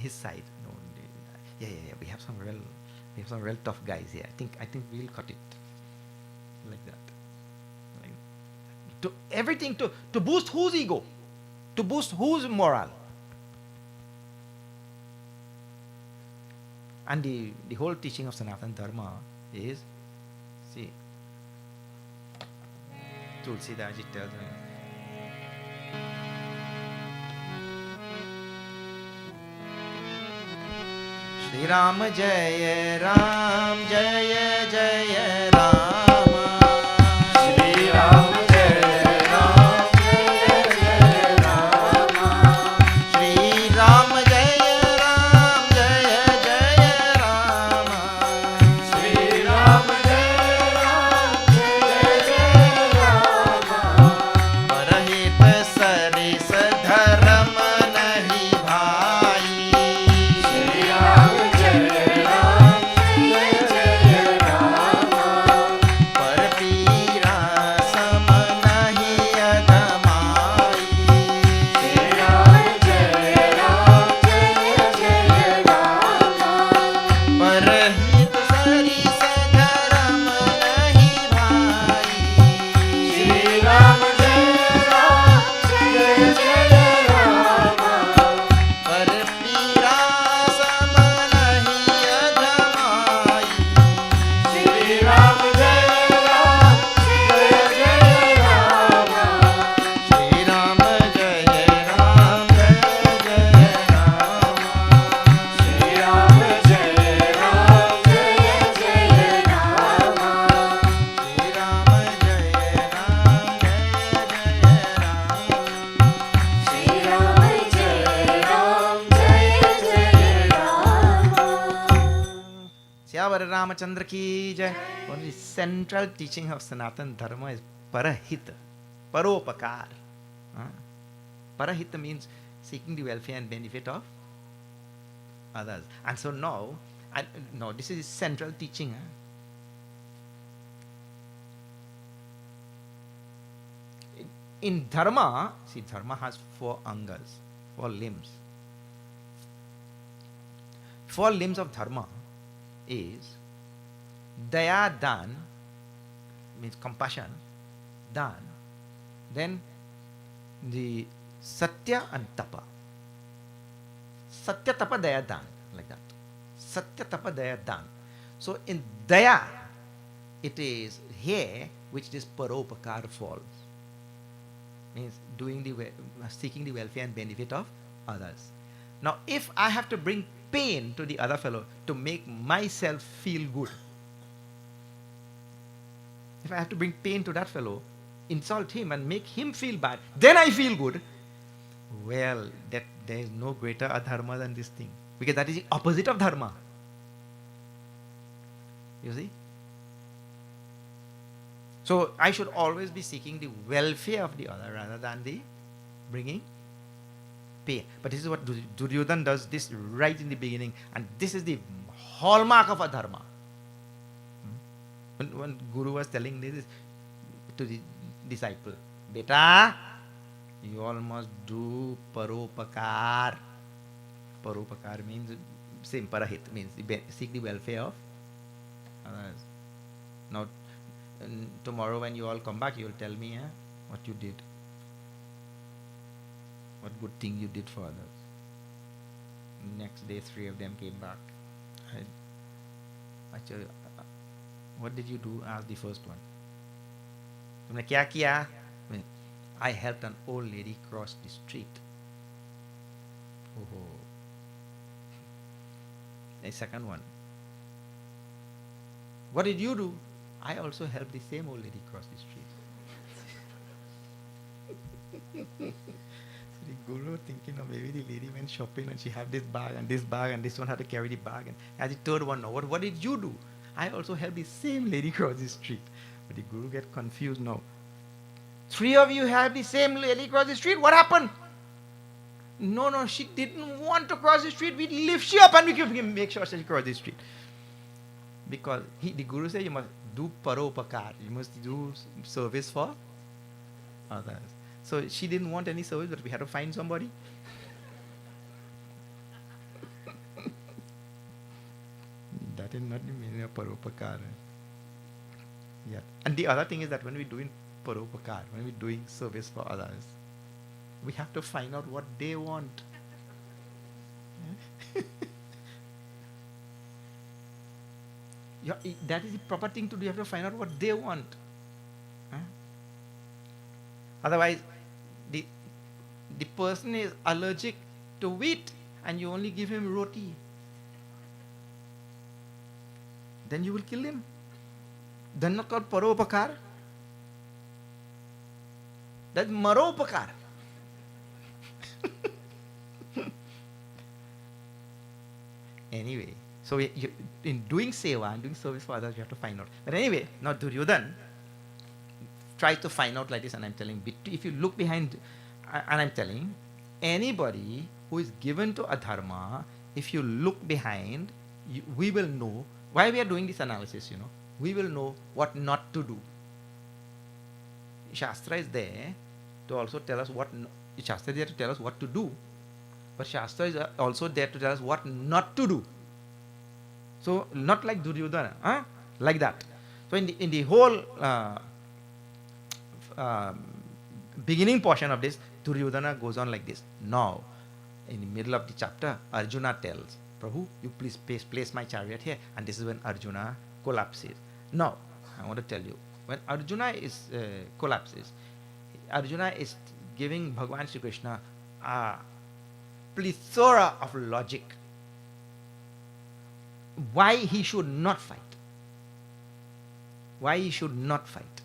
D: his side. No, yeah. We have some real tough guys here. I think we'll cut it like that. To everything to boost whose ego, to boost whose morale. And the whole teaching of Sanatana Dharma is, see, Tulsidas tells me, Shri Ram Jaya Ram Jaya Jaya Rama,
A: Shri Ram Jaya Ram Jaya Jaya Rama,
D: Shri Ram Jaya Ram Jaya Jaya Rama,
A: Shri Ram Jaya Ram Jaya Jaya Rama,
D: Parahit Saris Dharma Nahi Bhai,
A: Shri Ram Jaya Ram Jaya Jaya Rama,
D: Bhagavan Ramachandra ki jai. One of the central teaching of Sanatana Dharma is parahita, paropakar. Parahita means seeking the welfare and benefit of others. And so now, this is central teaching. In Dharma, see, Dharma has 4 angas, 4 limbs. 4 limbs of Dharma is Daya Dan, means compassion, Dan, then the Satya and Tapa. Satya Tapa Daya Dan, like that. Satya Tapa Daya Dan. So in Daya, it is here which this Paropakar falls. Means seeking the welfare and benefit of others. Now, if I have to bring pain to the other fellow to make myself feel good, if I have to bring pain to that fellow, insult him and make him feel bad, then I feel good, well, there is no greater adharma than this thing. Because that is the opposite of dharma. You see? So I should always be seeking the welfare of the other rather than the bringing pain. But this is what Duryodhana does this right in the beginning, and this is the hallmark of adharma. When Guru was telling this to the disciple, Beta, you all must do paropakar. Paropakar means same, parahit means seek the welfare of others. Now, tomorrow when you all come back, you will tell me what you did. What good thing you did for others. Next day, 3 of them came back. Actually, what did you do? Asked the first one. Kya kiya? I helped an old lady cross the street. Oh. The second one. What did you do? I also helped the same old lady cross the street. So the Guru thinking of maybe the lady went shopping and she had this bag and this one had to carry the bag. And as the third one, now, what did you do? I also helped the same lady cross the street. But the Guru get confused now. 3 of you have the same lady cross the street. What happened? No, she didn't want to cross the street. We lift you up and we can make sure she cross the street. Because the Guru said you must do paropakar. You must do service for others. So she didn't want any service, but we had to find somebody. That is not the meaning of paropakar. Yeah. And the other thing is that when we're doing paropakar, when we're doing service for others, we have to find out what they want. That is the proper thing to do. You have to find out what they want. Otherwise, the person is allergic to wheat and you only give him roti. Then you will kill him. That's not called paropakar. That's maropakar. Anyway, so in doing seva and doing service for others, you have to find out. But anyway, now Duryodhana try to find out like this, and I'm telling, if you look behind, and I'm telling, anybody who is given to adharma, if you look behind, we will know why we are doing this analysis. We will know what not to do. Shastra is there to also tell us Shastra is there to tell us what to do, but Shastra is also there to tell us what not to do. So not like Duryodhana, like that. So in the whole beginning portion of this, Duryodhana goes on like this. Now, in the middle of the chapter, Arjuna tells, Prabhu, you please place my chariot here. And this is when Arjuna collapses. Now, I want to tell you, when Arjuna collapses, Arjuna is giving Bhagwan Shri Krishna a plethora of logic why he should not fight. Why he should not fight.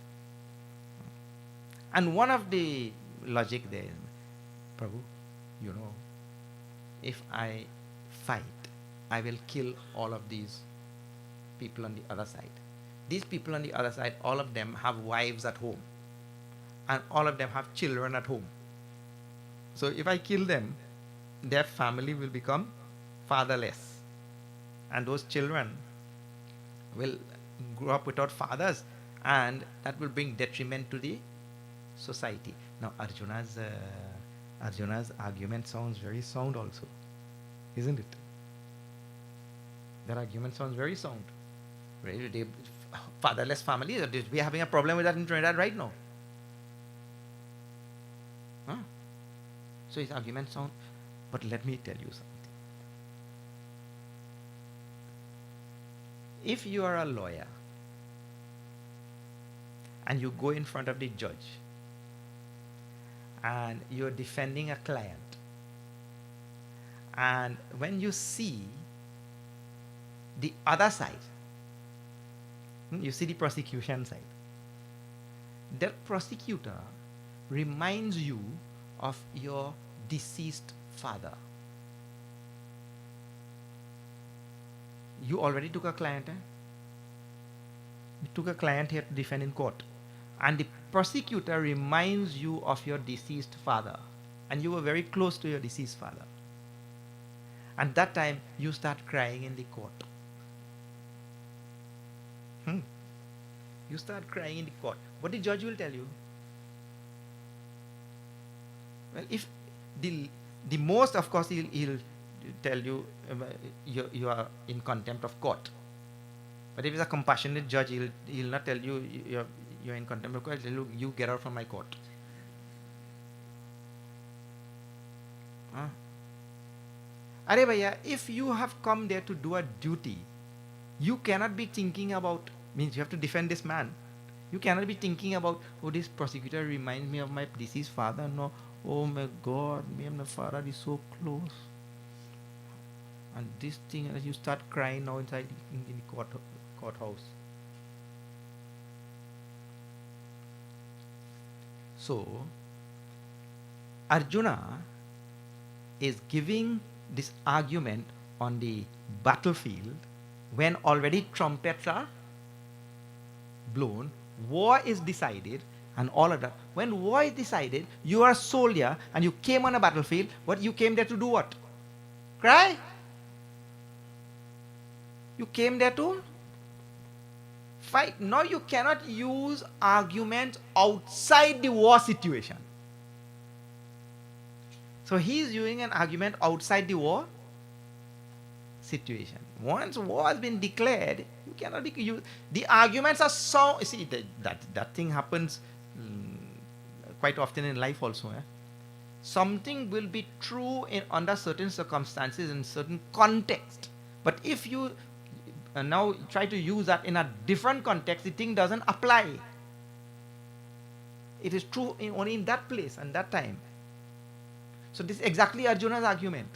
D: And one of the logic there, Prabhu, if I fight, I will kill all of these people on the other side. These people on the other side, all of them have wives at home, and all of them have children at home. So if I kill them, their family will become fatherless, and those children will grow up without fathers, and that will bring detriment to the society. Now Arjuna's argument sounds very sound also, isn't it? That argument sounds very sound. Right? Fatherless families, we are having a problem with that in Trinidad right now. Huh? So his argument sound, but let me tell you something. If you are a lawyer and you go in front of the judge and you're defending a client, and when you see the other side, you see the prosecution side, that prosecutor reminds you of your deceased father. You already took a client, You took a client here to defend in court, and the prosecutor reminds you of your deceased father, and you were very close to your deceased father. And that time you start crying in the court. You start crying in the court. What the judge will tell you? Well, if the most, of course, he'll tell you you are in contempt of court. But if he's a compassionate judge, he'll not tell you you're in contempt of court. He'll tell you, you get out from my court. Are bhaiya, if you have come there to do a duty, you cannot be thinking about, means you have to defend this man. You cannot be thinking about, oh, this prosecutor reminds me of my deceased father. No, oh my God, me and my father is so close. And this thing, and you start crying now inside in the courthouse. So, Arjuna is giving this argument on the battlefield when already trumpets are blown, war is decided, and all of that. When war is decided, you are a soldier and you came on a battlefield. What you came there to do? What? Cry? You came there to fight. Now you cannot use arguments outside the war situation. So he is using an argument outside the war situation. Once war has been declared, you cannot be used. The arguments are so. See, that thing happens quite often in life also. Something will be true under certain circumstances in certain context. But if you now try to use that in a different context, the thing doesn't apply. It is true only in that place and that time. So this is exactly Arjuna's argument.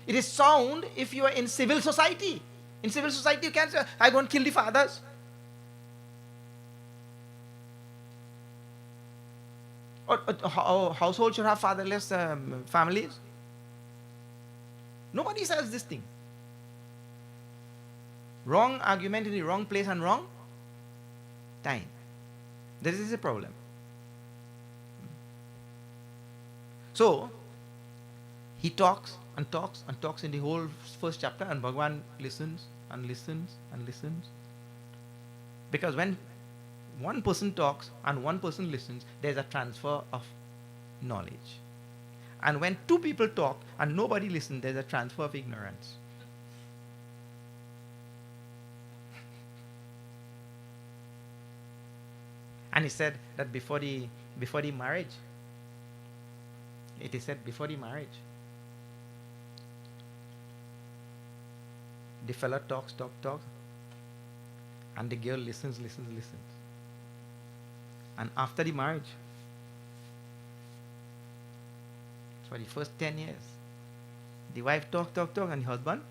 D: It is sound if you are in civil society. In civil society, you can't say, I don't kill the fathers. Or household should have fatherless families. Nobody says this thing. Wrong argument in the wrong place and wrong time. This is a problem. So, he talks and talks and talks in the whole first chapter, and Bhagwan listens and listens and listens. Because when one person talks and one person listens, there's a transfer of knowledge. And when two people talk and nobody listens, there's a transfer of ignorance. And he said that before the marriage, it is said before the marriage, the fella talks, and the girl listens. And after the marriage, for the first 10 years, the wife talks, and the husband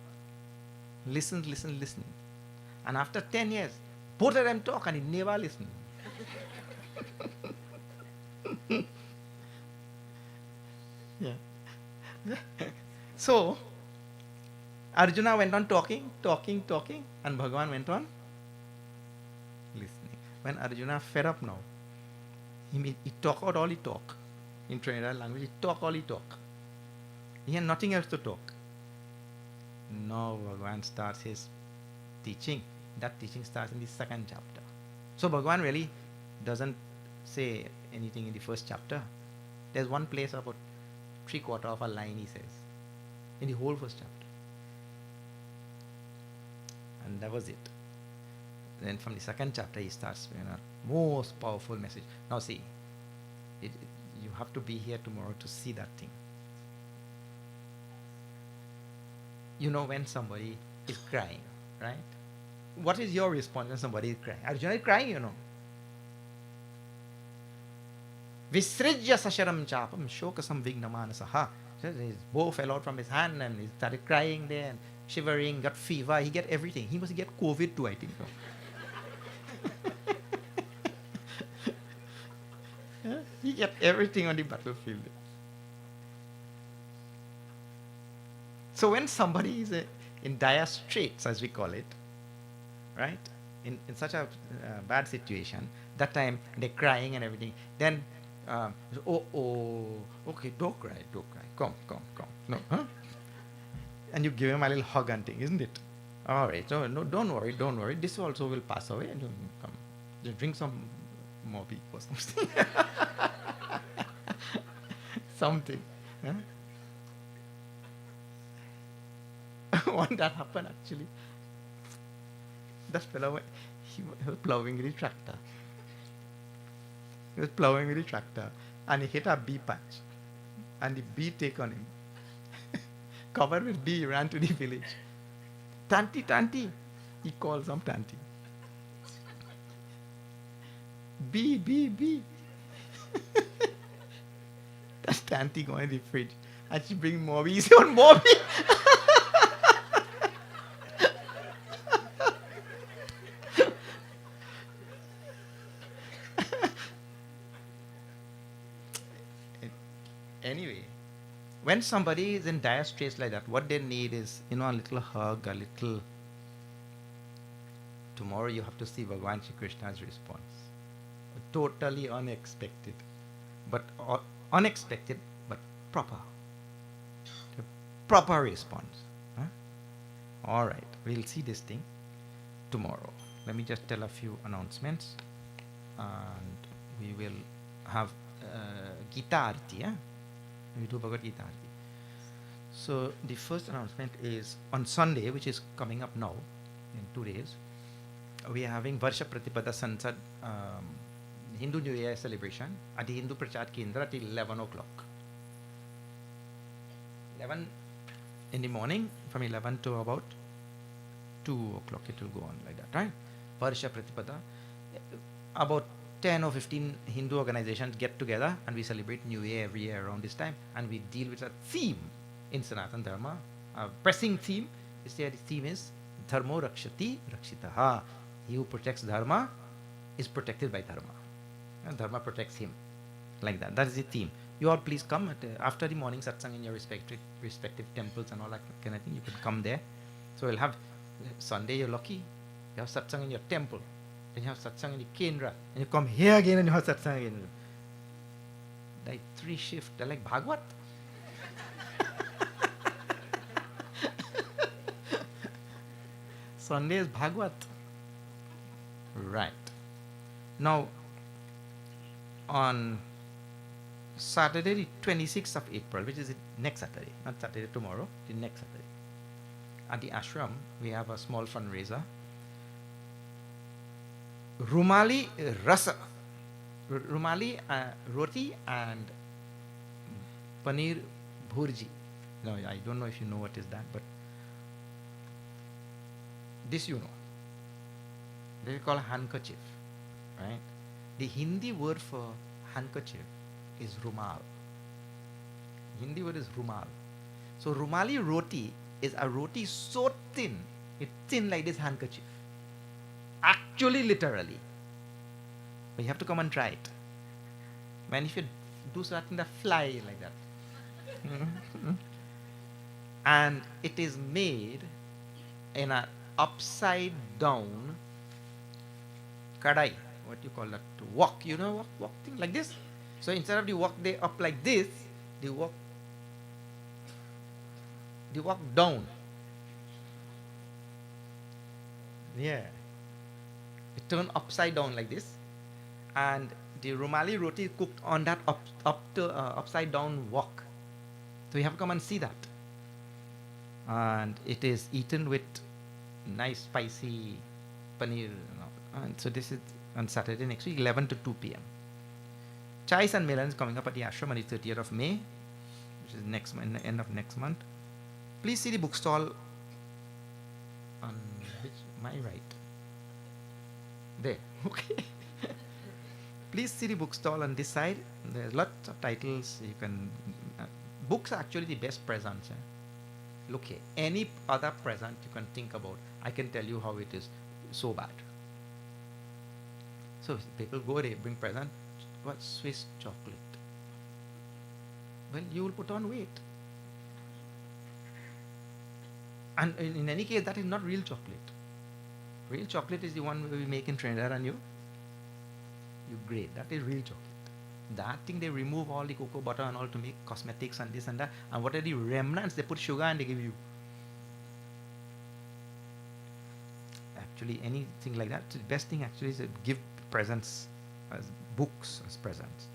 D: listens. And after 10 years, both of them talk and he never listens. Yeah. So, Arjuna went on talking, and Bhagwan went on when Arjuna fed up now, he talk out all he talk. In Trinidad language, he talk all he talk. He had nothing else to talk. Now Bhagwan starts his teaching. That teaching starts in the second chapter. So Bhagwan really doesn't say anything in the first chapter. There's one place about 3/4 of a line he says in the whole first chapter. And that was it. Then from the second chapter he starts most powerful message. Now see, you have to be here tomorrow to see that thing. You know when somebody is crying, right? What is your response when somebody is crying? Arjuna is crying, you know. Visrijya sasharam chapam shokasam vignamanasaha. His bow fell out from his hand and he started crying there and shivering, got fever. He get everything. He must get COVID too, I think. He get everything on the battlefield. So when somebody is in dire straits, as we call it, right, in such a bad situation, that time they're crying and everything, then okay, don't cry, come, no, huh? And you give him a little hug and thing, isn't it? All right, so no, don't worry, this also will pass away, and you come, just drink some more beer or something. Something. Huh? One that happened actually. That fellow, he was plowing with the tractor. And he hit a bee patch. And the bee take on him. Covered with bee, he ran to the village. Tanti. He called some Tanti. Bee. That's Tanti going in the fridge. And she bring more bee. He said, more bee. Anyway, when somebody is in dire straits like that, what they need is, a little hug, a little... Tomorrow you have to see Bhagwan Shri Krishna's response. Totally unexpected. But proper. A proper response. Huh? All right, we'll see this thing tomorrow. Let me just tell a few announcements. And we will have Gita Arti. Yeah? We do Bhagavad Gita Arti. So the first announcement is on Sunday, which is coming up now, in 2 days, we are having Varsha Pratipada Sansad Hindu New Year celebration at the Hindu Prachar Kendra till 11 o'clock. 11 in the morning, from 11 to about 2 o'clock it will go on like that, right? Varsha Pratipada. About 10 or 15 Hindu organizations get together and we celebrate New Year every year around this time, and we deal with a theme in Sanatana Dharma. A pressing theme is there. The theme is Dharmo Rakshati Rakshitaha. He who protects Dharma is protected by Dharma. And Dharma protects him. Like that. That is the theme. You all please come after the morning satsang in your respective temples and all that kind of thing. You can come there. So we'll have Sunday, you're lucky. You have satsang in your temple. Then you have satsang in the Kendra. And you come here again and you have satsang again. Like 3 shifts. They're like Bhagwan. Sunday is Bhagwan. Right. Now, on Saturday, the 26th of April, which is the next Saturday, not Saturday tomorrow, the next Saturday, at the ashram, we have a small fundraiser. Rumali Rasa, Rumali Roti and Paneer Bhurji. No, I don't know if you know what is that, but this you know. They call handkerchief, right? The Hindi word for handkerchief is rumal. Hindi word is rumal. So rumali roti is a roti so thin, it's thin like this handkerchief. Actually, literally. But you have to come and try it. Man, if you do something that fly like that. And it is made in an upside down kadai. what you call that, to walk, walk thing like this. So instead of the walk they up like this, they walk down. Yeah. It turn upside down like this, and the Rumali roti cooked on that upside down wok. So you have to come and see that. And it is eaten with nice spicy paneer. And so this is on Saturday next week, 11 to 2 p.m. Chais and Milan is coming up at the ashram on the 30th of May, which is end of next month. Please see the bookstall on my right. There, okay. Please see the bookstall on this side. There's lots of titles. You can. Books are actually the best presents. Look here. Any other present you can think about, I can tell you how it is so bad. So people go there, bring present. What? Swiss chocolate. Well, you will put on weight. And in any case, that is not real chocolate. Real chocolate is the one we make in Trinidad, and you grade. That is real chocolate. That thing, they remove all the cocoa butter and all to make cosmetics and this and that. And what are the remnants? They put sugar and they give you. Actually, anything like that, the best thing actually is to give presents as books as presents.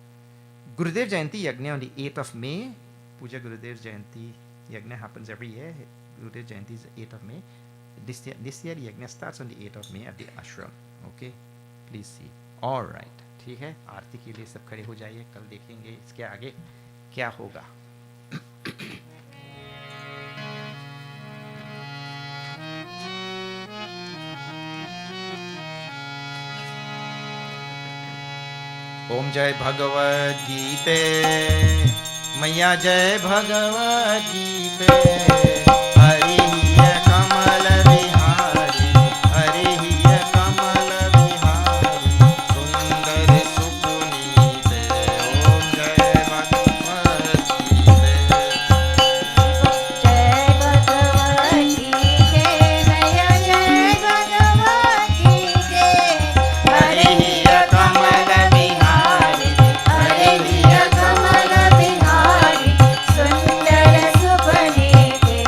D: Gurudev Jayanti Yagna on the 8th of May. Puja Gurudev Jayanti Yagna happens every year. Gurudev Jayanti is the 8th of May. This year the Yagna starts on the 8th of May at the ashram. Okay, please see. All right, ठीक है. आरती के लिए सब खड़े हो जाइए. कल देखेंगे इसके आगे क्या होगा. ओम जय भगवद गीते, मैया जय भगवद गीते. हरि कमल विहारी, हरि कमल विहारी, सुंदर सुपुनीते. ओम जय भगवद गीते.
B: जय भगवत गीते, मैया जय भगवत गीते.
D: हरि कमल विहारी,
B: हरि कमल बिहारी, सुंदर सुपनीते.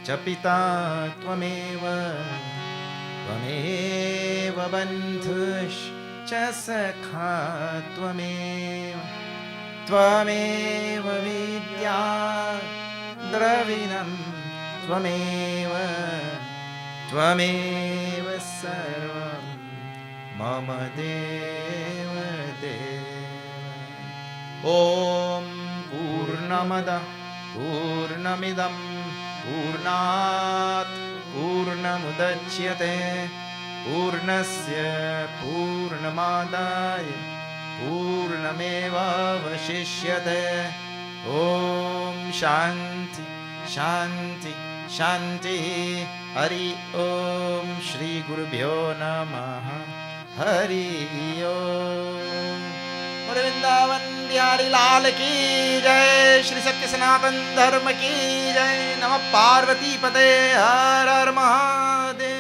D: च पिता त्वमेव त्वमेव बन्धुश्च सखा त्वमेव त्वमेव विद्या द्रविणं त्वमेव त्वमेव सर्वं मम देव देव। ॐ पूर्णमदः पूर्णमिदं पूर्णात् पूर्णमुदच्यते पूर्णस्य पूर्णमादाय पूर्णमेवावशिष्यते। ॐ शान्ति शान्ति शान्तिः। हरि ओम। श्री गुरुभ्यो नमः। हरि ओम। बोले वृंदावन बिहारी लाल की जय। श्री सत्य सनातन धर्म की जय। नमः पार्वती पते। हर हर महादेव।